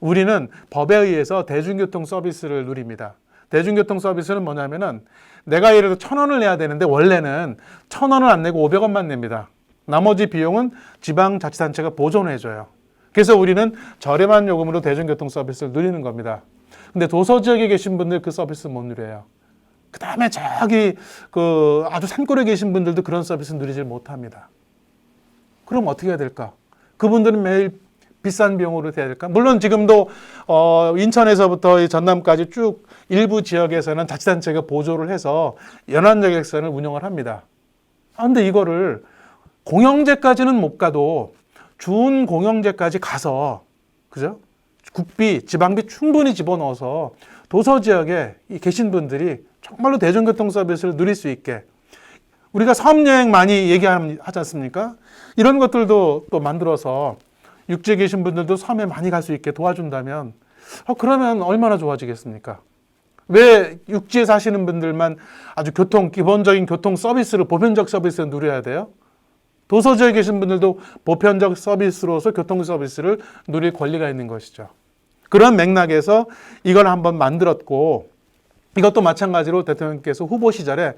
우리는 법에 의해서 대중교통 서비스를 누립니다. 대중교통 서비스는 뭐냐면은 내가 예를 들어 1,000원을 내야 되는데 원래는 1,000원을 안 내고 500원만 냅니다. 나머지 비용은 지방자치단체가 보존해줘요. 그래서 우리는 저렴한 요금으로 대중교통 서비스를 누리는 겁니다. 근데 도서지역에 계신 분들 그 서비스 못 누려요. 그 다음에 저기 아주 산골에 계신 분들도 그런 서비스 누리질 못합니다. 그럼 어떻게 해야 될까? 그분들은 매일 비싼 비용으로 돼야 될까? 물론 지금도 인천에서부터 이 전남까지 쭉 일부 지역에서는 자치단체가 보조를 해서 연안여객선을 운영을 합니다. 그런데 이거를 공영제까지는 못 가도 준공영제까지 가서, 그죠? 국비, 지방비 충분히 집어넣어서 도서지역에 계신 분들이 정말로 대중교통 서비스를 누릴 수 있게, 우리가 섬여행 많이 얘기하지 않습니까? 이런 것들도 또 만들어서 육지에 계신 분들도 섬에 많이 갈 수 있게 도와준다면 그러면 얼마나 좋아지겠습니까? 왜 육지에 사시는 분들만 아주 기본적인 교통 서비스를, 보편적 서비스를 누려야 돼요? 도서지역에 계신 분들도 보편적 서비스로서 교통 서비스를 누릴 권리가 있는 것이죠. 그런 맥락에서 이걸 한번 만들었고, 이것도 마찬가지로 대통령께서 후보 시절에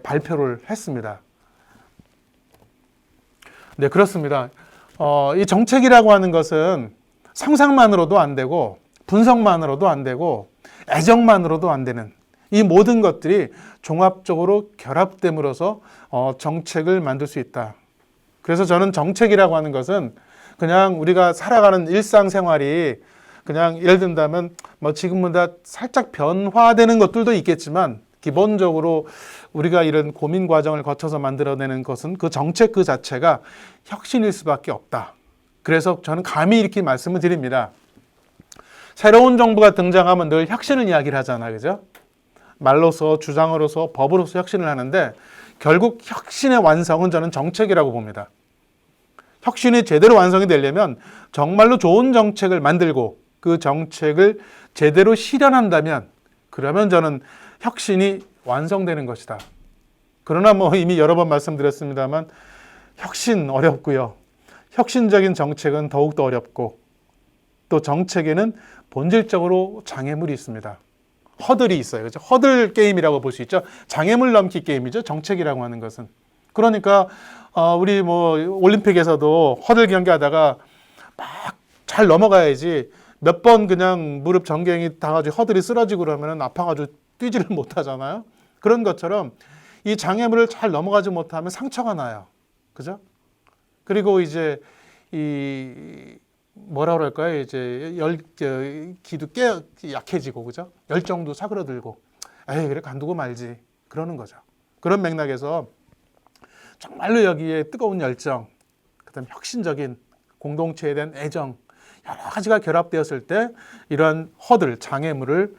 발표를 했습니다. 네, 그렇습니다. 이 정책이라고 하는 것은 상상만으로도 안 되고 분석만으로도 안 되고 애정만으로도 안 되는, 이 모든 것들이 종합적으로 결합됨으로써 정책을 만들 수 있다. 그래서 저는 정책이라고 하는 것은 그냥 우리가 살아가는 일상생활이 그냥 예를 든다면 지금보다 살짝 변화되는 것들도 있겠지만 기본적으로 우리가 이런 고민 과정을 거쳐서 만들어내는 것은 그 정책 그 자체가 혁신일 수밖에 없다. 그래서 저는 감히 이렇게 말씀을 드립니다. 새로운 정부가 등장하면 늘 혁신을 이야기를 하잖아요. 그죠? 말로서, 주장으로서, 법으로서 혁신을 하는데 결국 혁신의 완성은 저는 정책이라고 봅니다. 혁신이 제대로 완성이 되려면 정말로 좋은 정책을 만들고 그 정책을 제대로 실현한다면 그러면 저는 혁신이 완성되는 것이다. 그러나 이미 여러 번 말씀드렸습니다만 혁신 어렵고요. 혁신적인 정책은 더욱더 어렵고 또 정책에는 본질적으로 장애물이 있습니다. 허들이 있어요. 그렇죠? 허들 게임이라고 볼 수 있죠. 장애물 넘기 게임이죠. 정책이라고 하는 것은. 그러니까 우리 올림픽에서도 허들 경기하다가 막 잘 넘어가야지 몇 번 그냥 무릎 전갱이 당가지고 허들이 쓰러지고 그러면 아파가지고 뛰지를 못하잖아요. 그런 것처럼 이 장애물을 잘 넘어가지 못하면 상처가 나요. 그죠? 그리고 이제 뭐라 그럴까요? 이제 기도 약해지고, 그죠? 열정도 사그러들고, 그래 간두고 말지. 그러는 거죠. 그런 맥락에서 정말로 여기에 뜨거운 열정, 그다음 혁신적인 공동체에 대한 애정, 여러 가지가 결합되었을 때 이러한 허들, 장애물을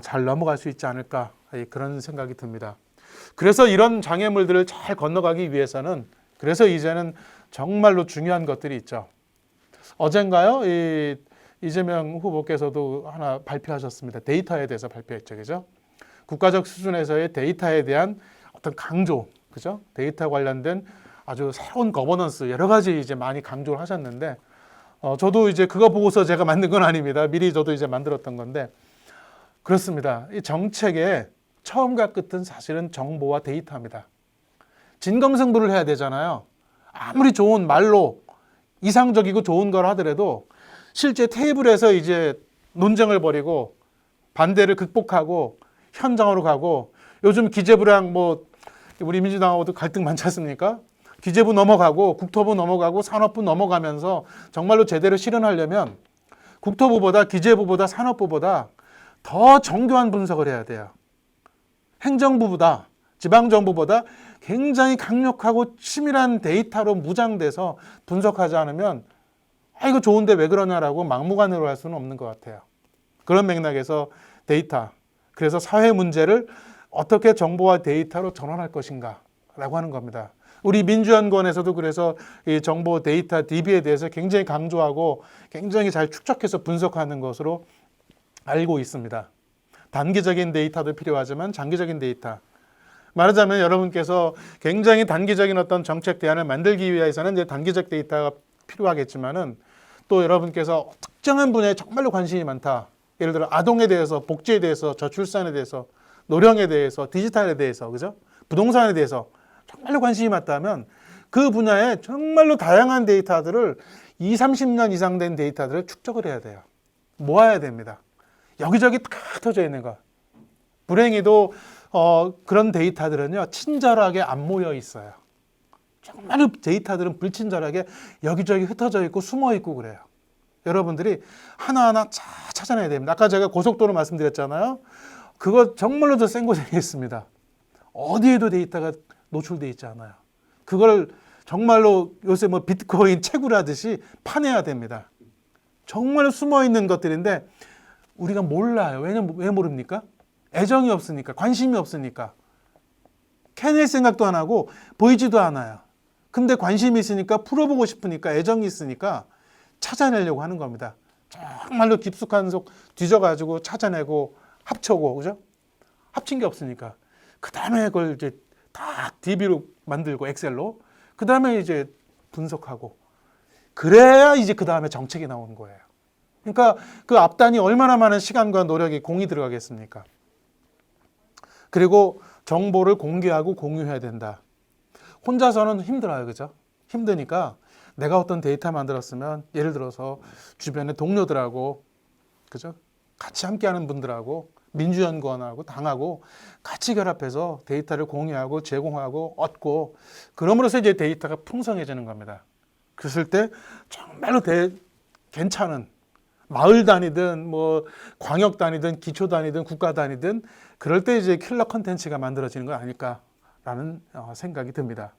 잘 넘어갈 수 있지 않을까, 그런 생각이 듭니다. 그래서 이런 장애물들을 잘 건너가기 위해서는, 그래서 이제는 정말로 중요한 것들이 있죠. 어젠가요? 이재명 후보께서도 하나 발표하셨습니다. 데이터에 대해서 발표했죠. 그죠? 국가적 수준에서의 데이터에 대한 어떤 강조, 그죠? 데이터 관련된 아주 새로운 거버넌스, 여러 가지 이제 많이 강조를 하셨는데, 저도 이제 그거 보고서 제가 만든 건 아닙니다. 미리 저도 이제 만들었던 건데, 그렇습니다. 이 정책의 처음과 끝은 사실은 정보와 데이터입니다. 진검승부를 해야 되잖아요. 아무리 좋은 말로 이상적이고 좋은 걸 하더라도 실제 테이블에서 이제 논쟁을 벌이고 반대를 극복하고 현장으로 가고, 요즘 기재부랑 우리 민주당하고도 갈등 많지 않습니까? 기재부 넘어가고 국토부 넘어가고 산업부 넘어가면서 정말로 제대로 실현하려면 국토부보다 기재부보다 산업부보다 더 정교한 분석을 해야 돼요. 행정부보다, 지방정부보다 굉장히 강력하고 치밀한 데이터로 무장돼서 분석하지 않으면 이거 좋은데 왜 그러냐라고 막무가내로 할 수는 없는 것 같아요. 그런 맥락에서 데이터, 그래서 사회 문제를 어떻게 정보와 데이터로 전환할 것인가 라고 하는 겁니다. 우리 민주연구원에서도 그래서 이 정보 데이터 DB에 대해서 굉장히 강조하고 굉장히 잘 축적해서 분석하는 것으로 알고 있습니다. 단기적인 데이터도 필요하지만 장기적인 데이터. 말하자면 여러분께서 굉장히 단기적인 어떤 정책 대안을 만들기 위해서는 이제 단기적 데이터가 필요하겠지만은 또 여러분께서 특정한 분야에 정말로 관심이 많다. 예를 들어 아동에 대해서, 복지에 대해서, 저출산에 대해서, 노령에 대해서, 디지털에 대해서, 그죠? 부동산에 대해서 정말로 관심이 많다면 그 분야에 정말로 다양한 데이터들을 20, 30년 이상 된 데이터들을 축적을 해야 돼요. 모아야 됩니다. 여기저기 다 터져 있는 거. 불행히도 그런 데이터들은요, 친절하게 안 모여 있어요. 정말로 데이터들은 불친절하게 여기저기 흩어져 있고 숨어 있고 그래요. 여러분들이 하나하나 찾아내야 됩니다. 아까 제가 고속도로 말씀드렸잖아요. 그거 정말로 더 센 고생이 있습니다. 어디에도 데이터가 노출되어 있지 않아요. 그걸 정말로 요새 뭐 비트코인 채굴하듯이 파내야 됩니다. 정말 숨어 있는 것들인데 우리가 몰라요. 왜 모릅니까? 애정이 없으니까, 관심이 없으니까. 캐낼 생각도 안 하고 보이지도 않아요. 근데 관심이 있으니까, 풀어보고 싶으니까, 애정이 있으니까 찾아내려고 하는 겁니다. 정말로 깊숙한 속 뒤져가지고 찾아내고 합쳐고, 그죠? 합친 게 없으니까. 그 다음에 그걸 이제 다 DB로 만들고, 엑셀로. 그 다음에 이제 분석하고. 그래야 이제 그 다음에 정책이 나오는 거예요. 그러니까 그 앞단이 얼마나 많은 시간과 노력이 공이 들어가겠습니까? 그리고 정보를 공개하고 공유해야 된다. 혼자서는 힘들어요, 그죠? 힘드니까 내가 어떤 데이터 만들었으면 예를 들어서 주변의 동료들하고, 그죠? 같이 함께하는 분들하고 민주연구원하고 당하고 같이 결합해서 데이터를 공유하고 제공하고 얻고, 그럼으로써 이제 데이터가 풍성해지는 겁니다. 그랬을 때 정말로 괜찮은 마을 단위든 뭐 광역 단위든 기초 단위든 국가 단위든 그럴 때 이제 킬러 컨텐츠가 만들어지는 거 아닐까라는 생각이 듭니다.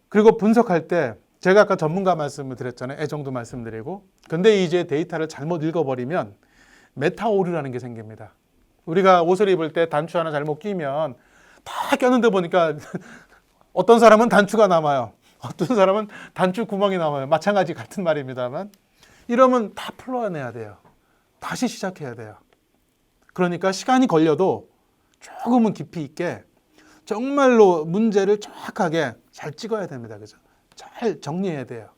그리고 분석할 때 제가 아까 전문가 말씀을 드렸잖아요. 애정도 말씀드리고. 근데 이제 데이터를 잘못 읽어버리면 메타 오류라는 게 생깁니다. 우리가 옷을 입을 때 단추 하나 잘못 끼면 다 꼈는데 보니까 어떤 사람은 단추가 남아요. 어떤 사람은 단추 구멍이 남아요. 마찬가지 같은 말입니다만 이러면 다 풀어내야 돼요. 다시 시작해야 돼요. 그러니까 시간이 걸려도 조금은 깊이 있게 정말로 문제를 정확하게 잘 찍어야 됩니다. 그죠? 잘 정리해야 돼요.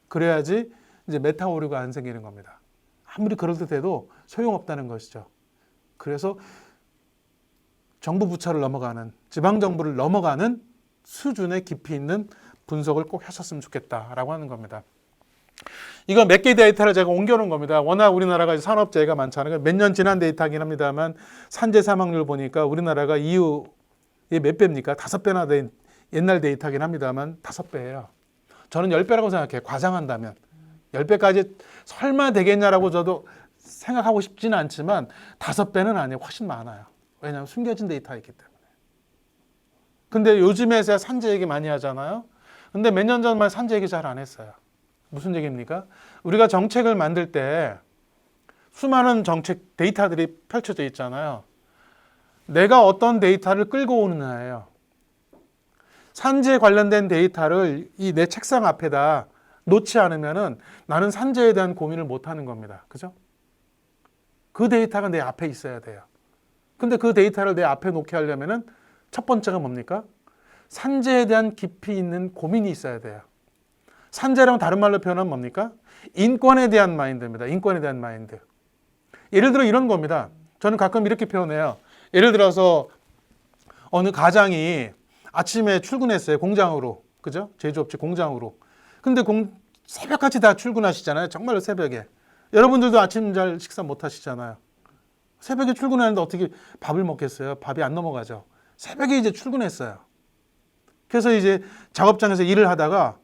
그래야지 이제 메타 오류가 안 생기는 겁니다. 아무리 그럴듯해도 소용없다는 것이죠. 그래서 정부 부처를 넘어가는, 지방 정부를 넘어가는 수준의 깊이 있는 분석을 꼭 하셨으면 좋겠다라고 하는 겁니다. 이거 몇 개 데이터를 제가 옮겨놓은 겁니다. 워낙 우리나라가 산업재해가 많잖아요. 몇 년 지난 데이터긴 합니다만 산재 사망률 보니까 우리나라가 이게 몇 배입니까? 5배나 된 옛날 데이터긴 합니다만 5배예요. 저는 10배라고 생각해요. 과장한다면. 10배까지 설마 되겠냐라고 저도 생각하고 싶지는 않지만 5배는 아니에요. 훨씬 많아요. 왜냐하면 숨겨진 데이터가 있기 때문에. 근데 요즘에서야 산재 얘기 많이 하잖아요. 근데 몇 년 전만 산재 얘기 잘 안 했어요. 무슨 얘기입니까? 우리가 정책을 만들 때 수많은 정책 데이터들이 펼쳐져 있잖아요. 내가 어떤 데이터를 끌고 오느냐예요. 산재에 관련된 데이터를 이 내 책상 앞에다 놓지 않으면은 나는 산재에 대한 고민을 못 하는 겁니다. 그죠? 그 데이터가 내 앞에 있어야 돼요. 근데 그 데이터를 내 앞에 놓게 하려면은 첫 번째가 뭡니까? 산재에 대한 깊이 있는 고민이 있어야 돼요. 산재랑 다른 말로 표현하면 뭡니까? 인권에 대한 마인드입니다. 인권에 대한 마인드. 예를 들어 이런 겁니다. 저는 가끔 이렇게 표현해요. 예를 들어서 어느 가장이 아침에 출근했어요. 공장으로. 그죠? 제조업체 공장으로. 근데 새벽같이 다 출근하시잖아요. 정말로 새벽에. 여러분들도 아침 잘 식사 못 하시잖아요. 새벽에 출근하는데 어떻게 밥을 먹겠어요? 밥이 안 넘어가죠. 새벽에 이제 출근했어요. 그래서 이제 작업장에서 일을 하다가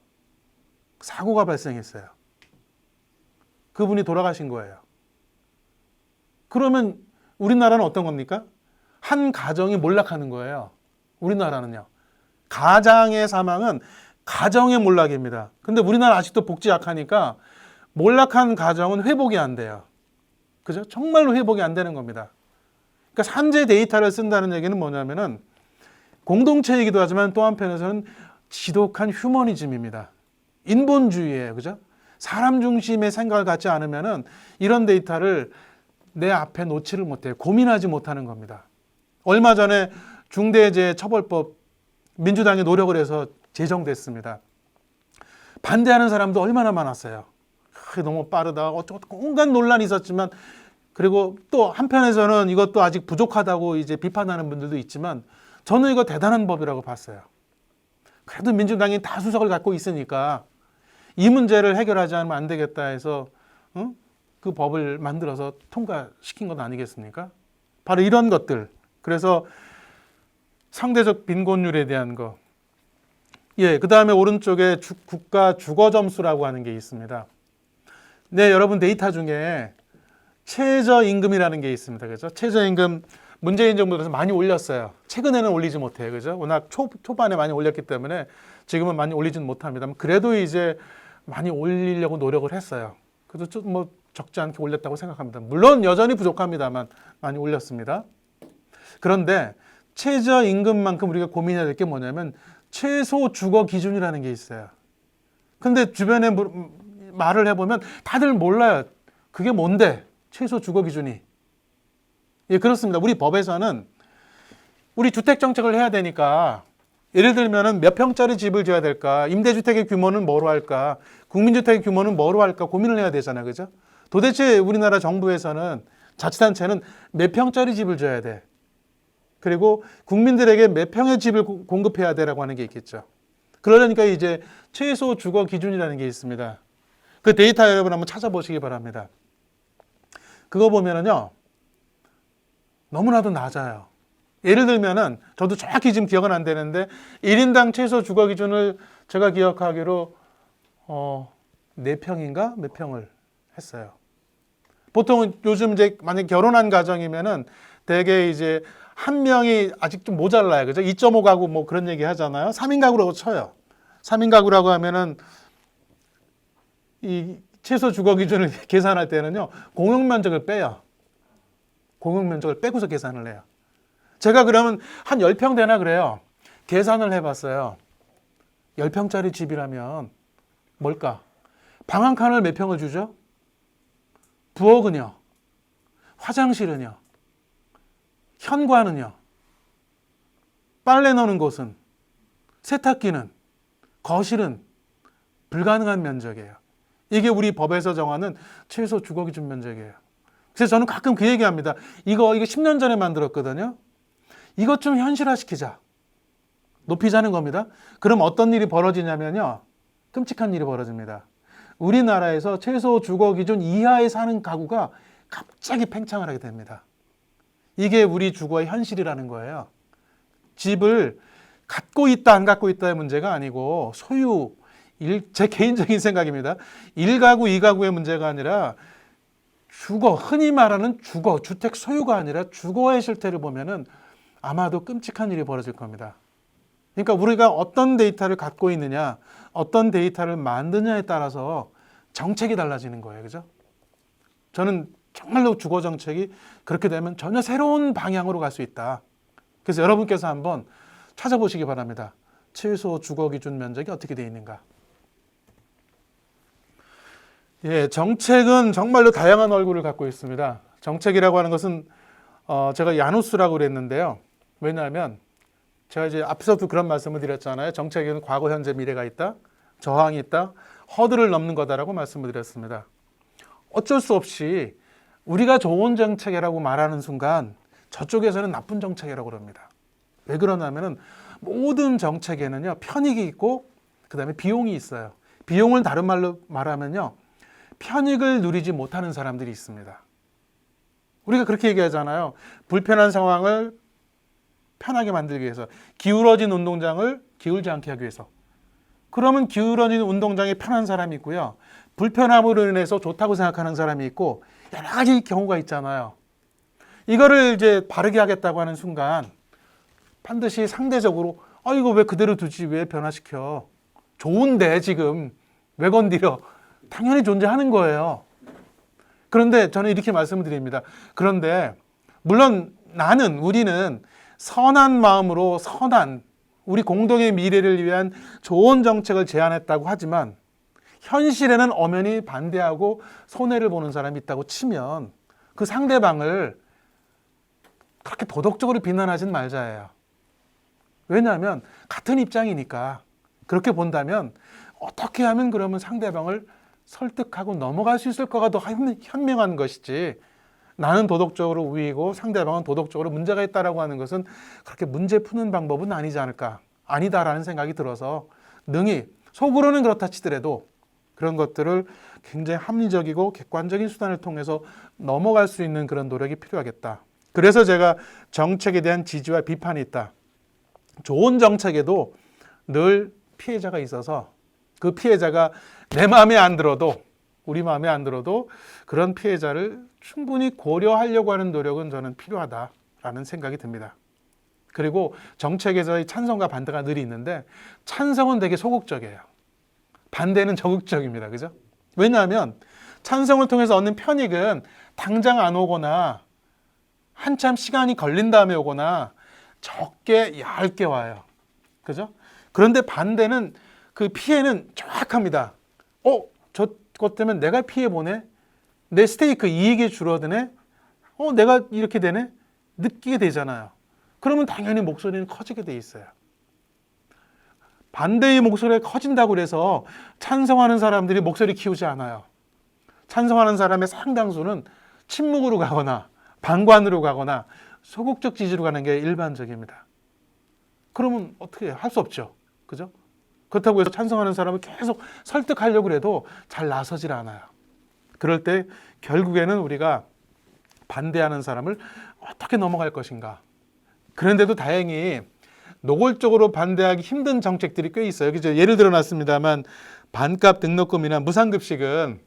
사고가 발생했어요. 그분이 돌아가신 거예요. 그러면 우리나라는 어떤 겁니까? 한 가정이 몰락하는 거예요. 우리나라는요. 가장의 사망은 가정의 몰락입니다. 근데 우리나라 아직도 복지 약하니까 몰락한 가정은 회복이 안 돼요. 그죠? 정말로 회복이 안 되는 겁니다. 그러니까 산재 데이터를 쓴다는 얘기는 뭐냐면은 공동체이기도 하지만 또 한편에서는 지독한 휴머니즘입니다. 인본주의예요. 그죠? 사람 중심의 생각을 갖지 않으면은 이런 데이터를 내 앞에 놓지를 못해요. 고민하지 못하는 겁니다. 얼마 전에 중대재해처벌법 민주당이 노력을 해서 제정됐습니다. 반대하는 사람도 얼마나 많았어요. 너무 빠르다. 온갖 논란이 있었지만, 그리고 또 한편에서는 이것도 아직 부족하다고 이제 비판하는 분들도 있지만, 저는 이거 대단한 법이라고 봤어요. 그래도 민주당이 다수석을 갖고 있으니까 이 문제를 해결하지 않으면 안 되겠다 해서 그 법을 만들어서 통과시킨 것 아니겠습니까? 바로 이런 것들. 그래서 상대적 빈곤율에 대한 거. 예, 그 다음에 오른쪽에 국가 주거 점수라고 하는 게 있습니다. 네, 여러분 데이터 중에 최저임금이라는 게 있습니다. 그죠? 최저임금 문재인 정부 들어서 많이 올렸어요. 최근에는 올리지 못해요. 그죠? 워낙 초반에 많이 올렸기 때문에 지금은 많이 올리지는 못합니다. 그래도 이제 많이 올리려고 노력을 했어요. 그래도 좀 뭐 적지 않게 올렸다고 생각합니다. 물론 여전히 부족합니다만 많이 올렸습니다. 그런데 최저임금만큼 우리가 고민해야 될 게 뭐냐면 최소 주거 기준이라는 게 있어요. 근데 주변에 말을 해보면 다들 몰라요. 그게 뭔데? 최소 주거 기준이. 예, 그렇습니다. 우리 법에서는 우리 주택 정책을 해야 되니까 예를 들면은 몇 평짜리 집을 지어야 될까? 임대주택의 규모는 뭐로 할까? 국민주택의 규모는 뭐로 할까? 고민을 해야 되잖아요. 그죠? 도대체 우리나라 정부에서는 자치단체는 몇 평짜리 집을 지어야 돼? 그리고 국민들에게 몇 평의 집을 공급해야 되라고 하는 게 있겠죠. 그러려니까 이제 최소 주거 기준이라는 게 있습니다. 그 데이터 여러분 한번 찾아보시기 바랍니다. 그거 보면은요, 너무나도 낮아요. 예를 들면은, 저도 정확히 지금 기억은 안 되는데, 1인당 최소 주거 기준을 제가 기억하기로, 4평인가? 몇 평을 했어요. 보통 요즘 이제 만약 결혼한 가정이면은, 대개 이제 한 명이 아직 좀 모자라요. 그죠? 2.5 가구 뭐 그런 얘기 하잖아요. 3인 가구라고 쳐요. 3인 가구라고 하면은, 이 최소 주거 기준을 계산할 때는요, 공용 면적을 빼요. 공용 면적을 빼고서 계산을 해요. 제가 그러면 한 10평 되나 그래요. 계산을 해봤어요. 10평짜리 집이라면 뭘까? 방 한 칸을 몇 평을 주죠? 부엌은요? 화장실은요? 현관은요? 빨래 넣는 곳은? 세탁기는? 거실은? 불가능한 면적이에요. 이게 우리 법에서 정하는 최소 주거 기준 면적이에요. 그래서 저는 가끔 그 얘기합니다. 이거 10년 전에 만들었거든요. 이것 좀 현실화시키자. 높이자는 겁니다. 그럼 어떤 일이 벌어지냐면요. 끔찍한 일이 벌어집니다. 우리나라에서 최소 주거 기준 이하에 사는 가구가 갑자기 팽창을 하게 됩니다. 이게 우리 주거의 현실이라는 거예요. 집을 갖고 있다 안 갖고 있다의 문제가 아니고 소유, 제 개인적인 생각입니다. 1가구, 2가구의 문제가 아니라 주거, 흔히 말하는 주거, 주택 소유가 아니라 주거의 실태를 보면은 아마도 끔찍한 일이 벌어질 겁니다. 그러니까 우리가 어떤 데이터를 갖고 있느냐, 어떤 데이터를 만드냐에 따라서 정책이 달라지는 거예요. 그죠? 저는 정말로 주거 정책이 그렇게 되면 전혀 새로운 방향으로 갈 수 있다. 그래서 여러분께서 한번 찾아보시기 바랍니다. 최소 주거 기준 면적이 어떻게 되어 있는가. 예, 정책은 정말로 다양한 얼굴을 갖고 있습니다. 정책이라고 하는 것은 제가 야누스라고 그랬는데요. 왜냐하면 제가 이제 앞서도 그런 말씀을 드렸잖아요. 정책에는 과거, 현재, 미래가 있다. 저항이 있다. 허들을 넘는 거다라고 말씀을 드렸습니다. 어쩔 수 없이 우리가 좋은 정책이라고 말하는 순간 저쪽에서는 나쁜 정책이라고 그럽니다. 왜 그러냐면은 모든 정책에는요, 편익이 있고 그다음에 비용이 있어요. 비용을 다른 말로 말하면요, 편익을 누리지 못하는 사람들이 있습니다. 우리가 그렇게 얘기하잖아요. 불편한 상황을 편하게 만들기 위해서, 기울어진 운동장을 기울지 않게 하기 위해서. 그러면 기울어진 운동장에 편한 사람이 있고요, 불편함으로 인해서 좋다고 생각하는 사람이 있고, 여러 가지 경우가 있잖아요. 이거를 이제 바르게 하겠다고 하는 순간 반드시 상대적으로 이거 왜 그대로 두지, 왜 변화시켜, 좋은데 지금 왜 건드려, 당연히 존재하는 거예요. 그런데 저는 이렇게 말씀을 드립니다. 그런데 물론 우리는 선한 마음으로 우리 공동의 미래를 위한 좋은 정책을 제안했다고 하지만 현실에는 엄연히 반대하고 손해를 보는 사람이 있다고 치면 그 상대방을 그렇게 도덕적으로 비난하진 말자예요. 왜냐하면 같은 입장이니까. 그렇게 본다면 어떻게 하면 그러면 상대방을 설득하고 넘어갈 수 있을 거가 더 현명한 것이지, 나는 도덕적으로 우위이고 상대방은 도덕적으로 문제가 있다라고 하는 것은 그렇게 문제 푸는 방법은 아니지 않을까, 아니다라는 생각이 들어서 능히, 속으로는 그렇다 치더라도 그런 것들을 굉장히 합리적이고 객관적인 수단을 통해서 넘어갈 수 있는 그런 노력이 필요하겠다. 그래서 제가 정책에 대한 지지와 비판이 있다. 좋은 정책에도 늘 피해자가 있어서 그 피해자가 내 마음에 안 들어도, 우리 마음에 안 들어도 그런 피해자를 충분히 고려하려고 하는 노력은 저는 필요하다라는 생각이 듭니다. 그리고 정책에서의 찬성과 반대가 늘 있는데, 찬성은 되게 소극적이에요. 반대는 적극적입니다. 그죠? 왜냐하면 찬성을 통해서 얻는 편익은 당장 안 오거나 한참 시간이 걸린 다음에 오거나 적게 얇게 와요. 그죠? 그런데 반대는 그 피해는 정확합니다. 저것 때문에 내가 피해보네? 내 스테이크 이익이 줄어드네? 내가 이렇게 되네? 느끼게 되잖아요. 그러면 당연히 목소리는 커지게 돼 있어요. 반대의 목소리가 커진다고 해서 찬성하는 사람들이 목소리 키우지 않아요. 찬성하는 사람의 상당수는 침묵으로 가거나 방관으로 가거나 소극적 지지로 가는 게 일반적입니다. 그러면 어떻게 해요? 할 수 없죠. 그죠? 그렇다고 해서 찬성하는 사람을 계속 설득하려고 해도 잘 나서질 않아요. 그럴 때 결국에는 우리가 반대하는 사람을 어떻게 넘어갈 것인가. 그런데도 다행히 노골적으로 반대하기 힘든 정책들이 꽤 있어요. 예를 들어 놨습니다만, 반값 등록금이나 무상급식은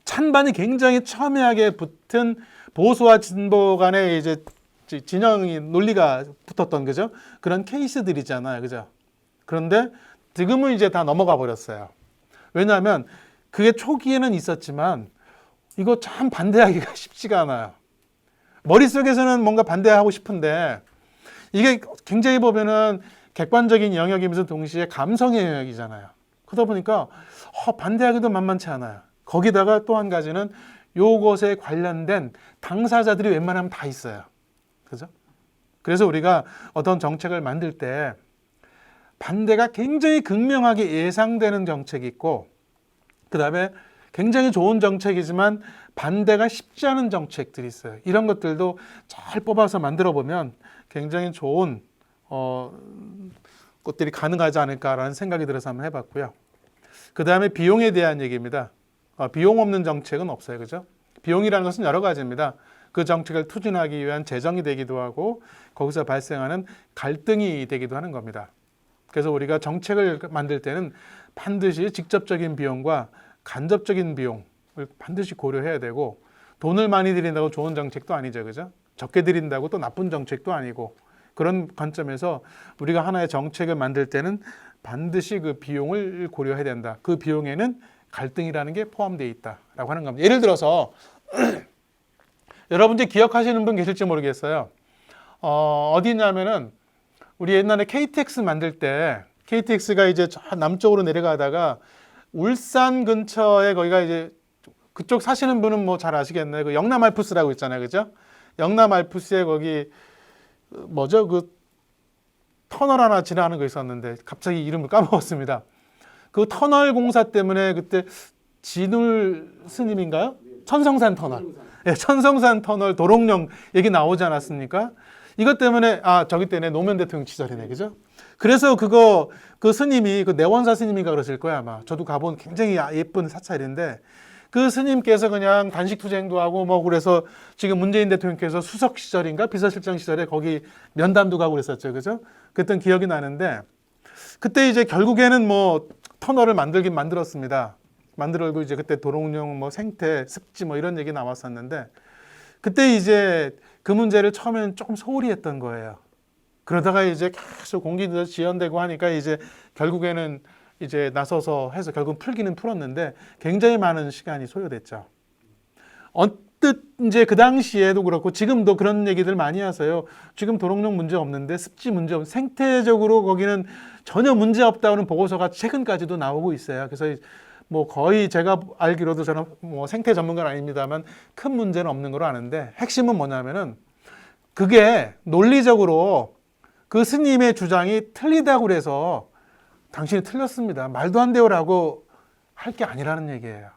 찬반이 굉장히 첨예하게 붙은 보수와 진보 간의 이제 진영이 논리가 붙었던, 그죠? 그런 케이스들이잖아요. 그죠? 그런데 지금은 이제 다 넘어가 버렸어요. 왜냐하면 그게 초기에는 있었지만 이거 참 반대하기가 쉽지가 않아요. 머릿속에서는 뭔가 반대하고 싶은데 이게 굉장히 보면은 객관적인 영역이면서 동시에 감성의 영역이잖아요. 그러다 보니까 반대하기도 만만치 않아요. 거기다가 또 한 가지는 요것에 관련된 당사자들이 웬만하면 다 있어요. 그죠? 그래서 우리가 어떤 정책을 만들 때 반대가 굉장히 극명하게 예상되는 정책이 있고, 그 다음에 굉장히 좋은 정책이지만 반대가 쉽지 않은 정책들이 있어요. 이런 것들도 잘 뽑아서 만들어 보면 굉장히 좋은 것들이 가능하지 않을까라는 생각이 들어서 한번 해봤고요. 그 다음에 비용에 대한 얘기입니다. 비용 없는 정책은 없어요. 그죠? 비용이라는 것은 여러 가지입니다. 그 정책을 추진하기 위한 재정이 되기도 하고 거기서 발생하는 갈등이 되기도 하는 겁니다. 그래서 우리가 정책을 만들 때는 반드시 직접적인 비용과 간접적인 비용을 반드시 고려해야 되고, 돈을 많이 들인다고 좋은 정책도 아니죠. 그죠? 적게 들인다고 또 나쁜 정책도 아니고, 그런 관점에서 우리가 하나의 정책을 만들 때는 반드시 그 비용을 고려해야 된다. 그 비용에는 갈등이라는 게 포함되어 있다라고 하는 겁니다. 예를 들어서 여러분들이 기억하시는 분 계실지 모르겠어요. 어디냐면은 우리 옛날에 KTX 만들 때, KTX가 이제 저 남쪽으로 내려가다가 울산 근처에, 거기가 이제 그쪽 사시는 분은 뭐 잘 아시겠네요. 그 영남 알프스라고 있잖아요. 그죠? 영남 알프스에 거기 뭐죠? 그 터널 하나 지나가는 거 있었는데 갑자기 이름을 까먹었습니다. 그 터널 공사 때문에 그때 진울 스님인가요? 천성산 터널. 네, 천성산 터널 도롱뇽 얘기 나오지 않았습니까? 이것 때문에, 저기 때문에 노무현 대통령 시절이네. 그죠? 그래서 그 스님이, 그 내원사 스님인가 그러실 거야, 아마. 저도 가본 굉장히 예쁜 사찰인데, 그 스님께서 그냥 단식 투쟁도 하고 뭐 그래서 지금 문재인 대통령께서 수석 시절인가 비서실장 시절에 거기 면담도 가고 그랬었죠. 그죠? 그랬던 기억이 나는데, 그때 이제 결국에는 뭐 터널을 만들긴 만들었습니다. 만들고 이제 그때 도롱뇽 뭐 생태 습지 뭐 이런 얘기 나왔었는데, 그때 이제 그 문제를 처음에는 조금 소홀히 했던 거예요. 그러다가 이제 계속 공기도 지연되고 하니까 이제 결국에는 이제 나서서 해서 결국 풀기는 풀었는데 굉장히 많은 시간이 소요됐죠. 언뜻 이제 그 당시에도 그렇고 지금도 그런 얘기들 많이 하세요. 지금 도롱뇽 문제 없는데 습지 문제 없는데 생태적으로 거기는 전혀 문제 없다는 보고서가 최근까지도 나오고 있어요. 그래서 뭐 거의 제가 알기로도, 저는 뭐 생태 전문가는 아닙니다만 큰 문제는 없는 걸로 아는데, 핵심은 뭐냐면은 그게 논리적으로 그 스님의 주장이 틀리다고 그래서 당신이 틀렸습니다, 말도 안 돼요라고 할 게 아니라는 얘기예요.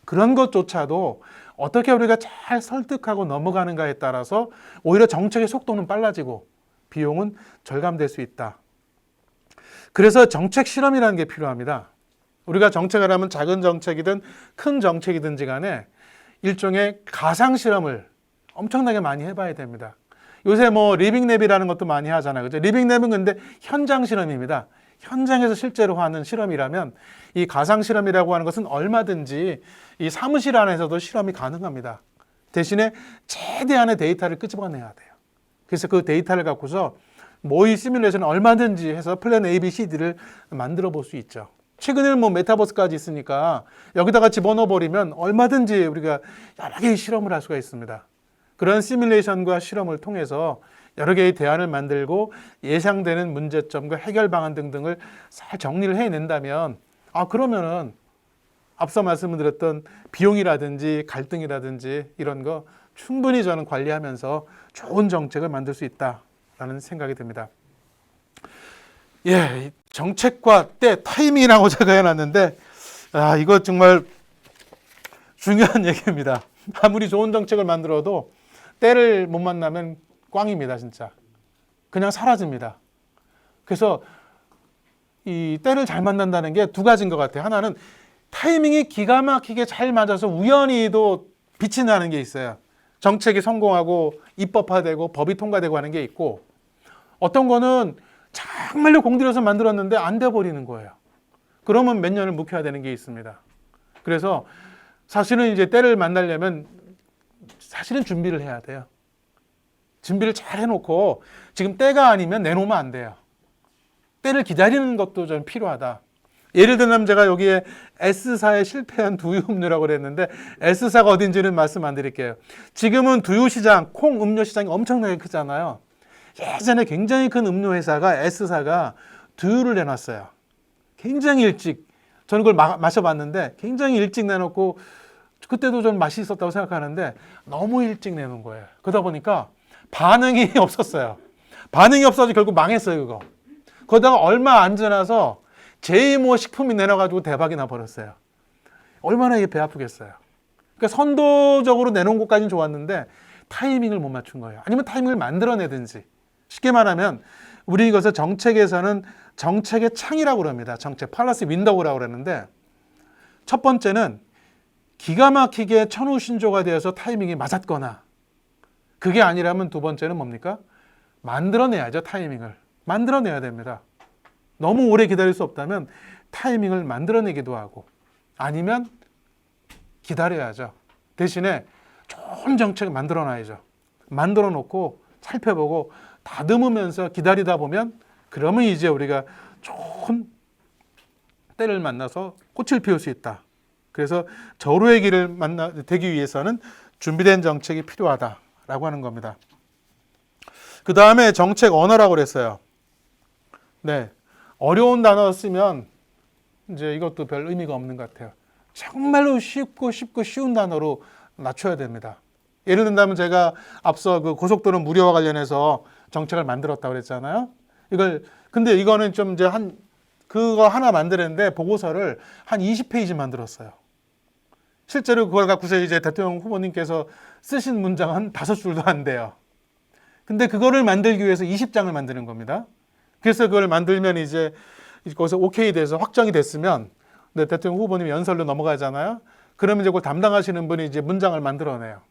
그런 것조차도 어떻게 우리가 잘 설득하고 넘어가는가에 따라서 오히려 정책의 속도는 빨라지고 비용은 절감될 수 있다. 그래서 정책 실험이라는 게 필요합니다. 우리가 정책을 하면 작은 정책이든 큰 정책이든지 간에 일종의 가상 실험을 엄청나게 많이 해봐야 됩니다. 요새 뭐 리빙랩이라는 것도 많이 하잖아요. 그죠? 리빙랩은 근데 현장 실험입니다. 현장에서 실제로 하는 실험이라면 이 가상 실험이라고 하는 것은 얼마든지 이 사무실 안에서도 실험이 가능합니다. 대신에 최대한의 데이터를 끄집어내야 돼요. 그래서 그 데이터를 갖고서 모의 시뮬레이션을 얼마든지 해서 플랜 A, B, C, D를 만들어 볼 수 있죠. 최근에는 뭐 메타버스까지 있으니까 여기다가 집어넣어 버리면 얼마든지 우리가 여러 개의 실험을 할 수가 있습니다. 그런 시뮬레이션과 실험을 통해서 여러 개의 대안을 만들고 예상되는 문제점과 해결 방안 등등을 잘 정리를 해낸다면 그러면은 앞서 말씀드렸던 비용이라든지 갈등이라든지 이런 거 충분히 저는 관리하면서 좋은 정책을 만들 수 있다라는 생각이 듭니다. 예, 정책과 때 타이밍이라고 제가 해놨는데 이거 정말 중요한 얘기입니다. 아무리 좋은 정책을 만들어도 때를 못 만나면 꽝입니다, 진짜. 그냥 사라집니다. 그래서 이 때를 잘 만난다는 게 두 가지인 것 같아요. 하나는 타이밍이 기가 막히게 잘 맞아서 우연히도 빛이 나는 게 있어요. 정책이 성공하고 입법화되고 법이 통과되고 하는 게 있고, 어떤 거는 정말로 공들여서 만들었는데 안 돼 버리는 거예요. 그러면 몇 년을 묵혀야 되는 게 있습니다. 그래서 사실은 이제 때를 만나려면 사실은 준비를 해야 돼요. 준비를 잘 해놓고 지금 때가 아니면 내놓으면 안 돼요. 때를 기다리는 것도 좀 필요하다. 예를 들면 제가 여기에 S사에 실패한 두유 음료라고 그랬는데 S사가 어딘지는 말씀 안 드릴게요. 지금은 두유 시장, 콩 음료 시장이 엄청나게 크잖아요. 예전에 굉장히 큰 음료 회사가 S사가 두유를 내놨어요. 굉장히 일찍. 저는 그걸 마셔봤는데 굉장히 일찍 내놓고 그때도 좀 맛이 있었다고 생각하는데 너무 일찍 내놓은 거예요. 그러다 보니까 반응이 없었어요. 반응이 없어서 결국 망했어요, 그거. 거기다가 얼마 안 지나서 제이모 식품이 내놔가지고 대박이 나버렸어요. 얼마나 이게 배 아프겠어요. 그러니까 선도적으로 내놓은 것까지는 좋았는데 타이밍을 못 맞춘 거예요. 아니면 타이밍을 만들어내든지. 쉽게 말하면 우리 이것을 정책에서는 정책의 창이라고 그럽니다. 정책, 팔러시 윈도우라고 그러는데 첫 번째는 기가 막히게 천우신조가 되어서 타이밍이 맞았거나 그게 아니라면 두 번째는 뭡니까? 만들어내야죠, 타이밍을. 만들어내야 됩니다. 너무 오래 기다릴 수 없다면 타이밍을 만들어내기도 하고 아니면 기다려야죠. 대신에 좋은 정책을 만들어놔야죠. 만들어 놓고 살펴보고 다듬으면서 기다리다 보면 그러면 이제 우리가 좋은 때를 만나서 꽃을 피울 수 있다. 그래서 절호의 길을 되기 위해서는 준비된 정책이 필요하다라고 하는 겁니다. 그 다음에 정책 언어라고 그랬어요. 네, 어려운 단어 쓰면 이제 이것도 별 의미가 없는 것 같아요. 정말로 쉽고 쉬운 단어로 낮춰야 됩니다. 예를 든다면 제가 앞서 그 고속도로 무료화 관련해서 정책을 만들었다고 그랬잖아요. 근데 이거는 좀 이제 그거 하나 만드는데 보고서를 한 20페이지 만들었어요. 실제로 그걸 갖고서 이제 대통령 후보님께서 쓰신 문장은 5줄도 안 돼요. 근데 그거를 만들기 위해서 20장을 만드는 겁니다. 그래서 그걸 만들면 이제 거기서 오케이 돼서 확정이 됐으면 대통령 후보님이 연설로 넘어가잖아요. 그러면 이제 그걸 담당하시는 분이 이제 문장을 만들어내요.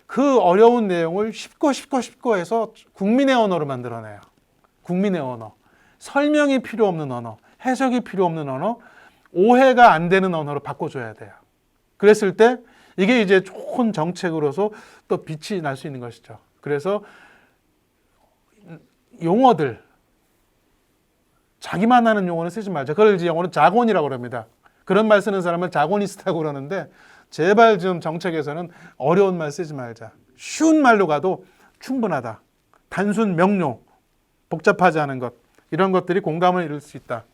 그 어려운 내용을 쉽고 해서 국민의 언어로 만들어내요. 국민의 언어. 설명이 필요 없는 언어, 해석이 필요 없는 언어, 오해가 안 되는 언어로 바꿔줘야 돼요. 그랬을 때 이게 이제 좋은 정책으로서 또 빛이 날 수 있는 것이죠. 그래서 용어들, 자기만 아는 용어는 쓰지 말자. 그걸 이제 영어로 자곤이라고 그럽니다. 그런 말 쓰는 사람은 자고니스트라고 그러는데 제발 좀 정책에서는 어려운 말 쓰지 말자. 쉬운 말로 가도 충분하다. 단순 명료, 복잡하지 않은 것, 이런 것들이 공감을 이룰 수 있다.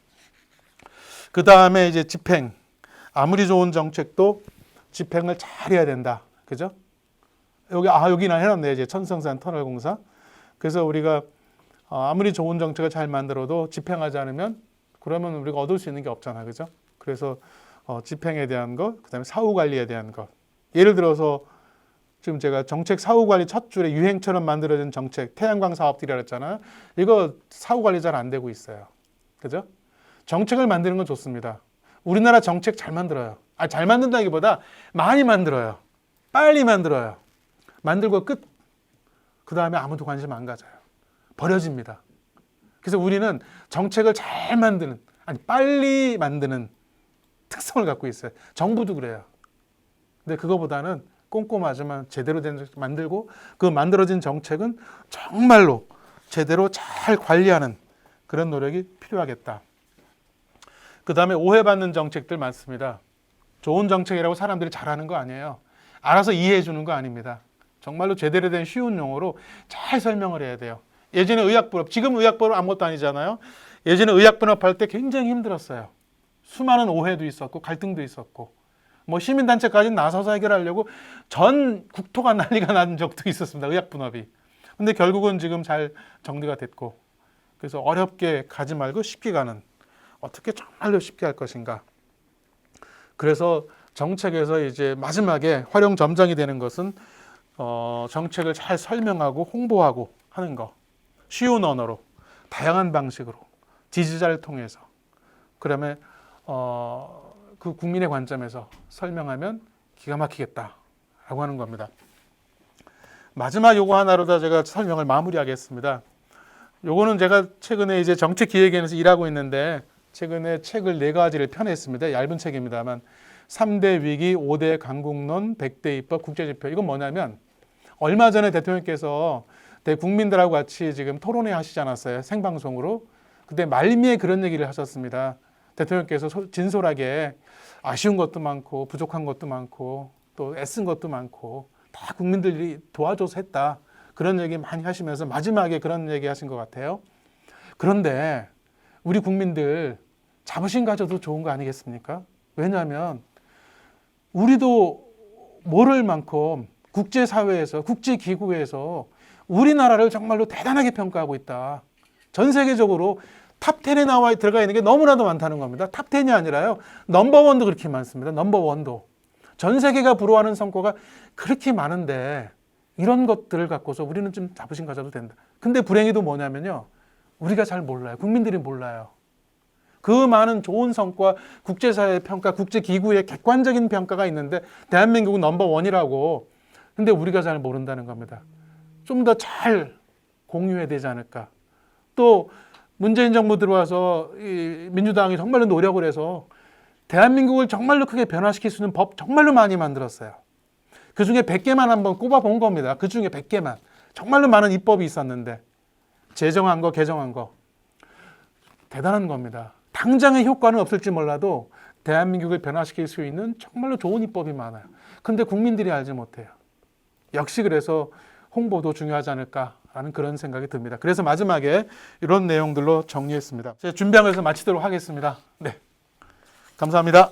그 다음에 이제 집행. 아무리 좋은 정책도 집행을 잘 해야 된다. 그죠? 여기나 해놨네. 이제 천성산 터널공사. 그래서 우리가 아무리 좋은 정책을 잘 만들어도 집행하지 않으면 그러면 우리가 얻을 수 있는 게 없잖아. 그죠? 그래서 집행에 대한 것, 그다음에 사후 관리에 대한 것. 예를 들어서 지금 제가 정책 사후 관리 첫 줄에 유행처럼 만들어진 정책, 태양광 사업들이라 했잖아요. 이거 사후 관리 잘 안 되고 있어요. 그죠? 정책을 만드는 건 좋습니다. 우리나라 정책 잘 만들어요. 잘 만든다기보다 많이 만들어요. 빨리 만들어요. 만들고 끝. 그 다음에 아무도 관심 안 가져요. 버려집니다. 그래서 우리는 정책을 잘 만드는, 빨리 만드는 특성을 갖고 있어요. 정부도 그래요. 근데 그거보다는 꼼꼼하지만 제대로 된 정책 만들고 그 만들어진 정책은 정말로 제대로 잘 관리하는 그런 노력이 필요하겠다. 그 다음에 오해받는 정책들 많습니다. 좋은 정책이라고 사람들이 잘하는 거 아니에요. 알아서 이해해 주는 거 아닙니다. 정말로 제대로 된 쉬운 용어로 잘 설명을 해야 돼요. 예전에 의약분업, 지금 의약분업 아무것도 아니잖아요. 예전에 의약분업 할 때 굉장히 힘들었어요. 수많은 오해도 있었고 갈등도 있었고 시민단체까지 나서서 해결하려고 전 국토가 난리가 난 적도 있었습니다. 의약분업이. 근데 결국은 지금 잘 정리가 됐고 그래서 어렵게 가지 말고 쉽게 가는 어떻게 정말로 쉽게 할 것인가. 그래서 정책에서 이제 마지막에 활용 점정이 되는 것은 정책을 잘 설명하고 홍보하고 하는 거. 쉬운 언어로, 다양한 방식으로, 지지자를 통해서. 그다음에 그 국민의 관점에서 설명하면 기가 막히겠다라고 하는 겁니다. 마지막 요거 하나로 제가 설명을 마무리하겠습니다. 요거는 제가 최근에 이제 정책기획위원회에서 일하고 있는데 최근에 책을 4가지를 펴냈습니다. 얇은 책입니다만 3대 위기, 5대 강국론, 100대 입법, 국제지표. 이건 뭐냐면 얼마 전에 대통령께서 국민들하고 같이 지금 토론회 하시지 않았어요. 생방송으로. 그때 말미에 그런 얘기를 하셨습니다. 대통령께서 진솔하게 아쉬운 것도 많고 부족한 것도 많고 또 애쓴 것도 많고 다 국민들이 도와줘서 했다. 그런 얘기 많이 하시면서 마지막에 그런 얘기 하신 것 같아요. 그런데 우리 국민들 자부심 가져도 좋은 거 아니겠습니까? 왜냐하면 우리도 모를 만큼 국제사회에서 국제기구에서 우리나라를 정말로 대단하게 평가하고 있다. 전 세계적으로 탑10에 들어가 있는 게 너무나도 많다는 겁니다. 탑10이 아니라요. 넘버원도 그렇게 많습니다. 넘버원도. 전 세계가 부러워하는 성과가 그렇게 많은데 이런 것들을 갖고서 우리는 좀 자부심 가져도 된다. 근데 불행히도 뭐냐면요. 우리가 잘 몰라요. 국민들이 몰라요. 그 많은 좋은 성과, 국제사회 평가, 국제기구의 객관적인 평가가 있는데 대한민국은 넘버원이라고. 근데 우리가 잘 모른다는 겁니다. 좀 더 잘 공유해야 되지 않을까. 또 문재인 정부 들어와서 이 민주당이 정말로 노력을 해서 대한민국을 정말로 크게 변화시킬 수 있는 법 정말로 많이 만들었어요. 그중에 100개만 한번 꼽아본 겁니다. 그중에 100개만. 정말로 많은 입법이 있었는데 제정한 거, 개정한 거. 대단한 겁니다. 당장의 효과는 없을지 몰라도 대한민국을 변화시킬 수 있는 정말로 좋은 입법이 많아요. 근데 국민들이 알지 못해요. 역시 그래서 홍보도 중요하지 않을까라는 그런 생각이 듭니다. 그래서 마지막에 이런 내용들로 정리했습니다. 제가 준비한 것에서 마치도록 하겠습니다. 네, 감사합니다.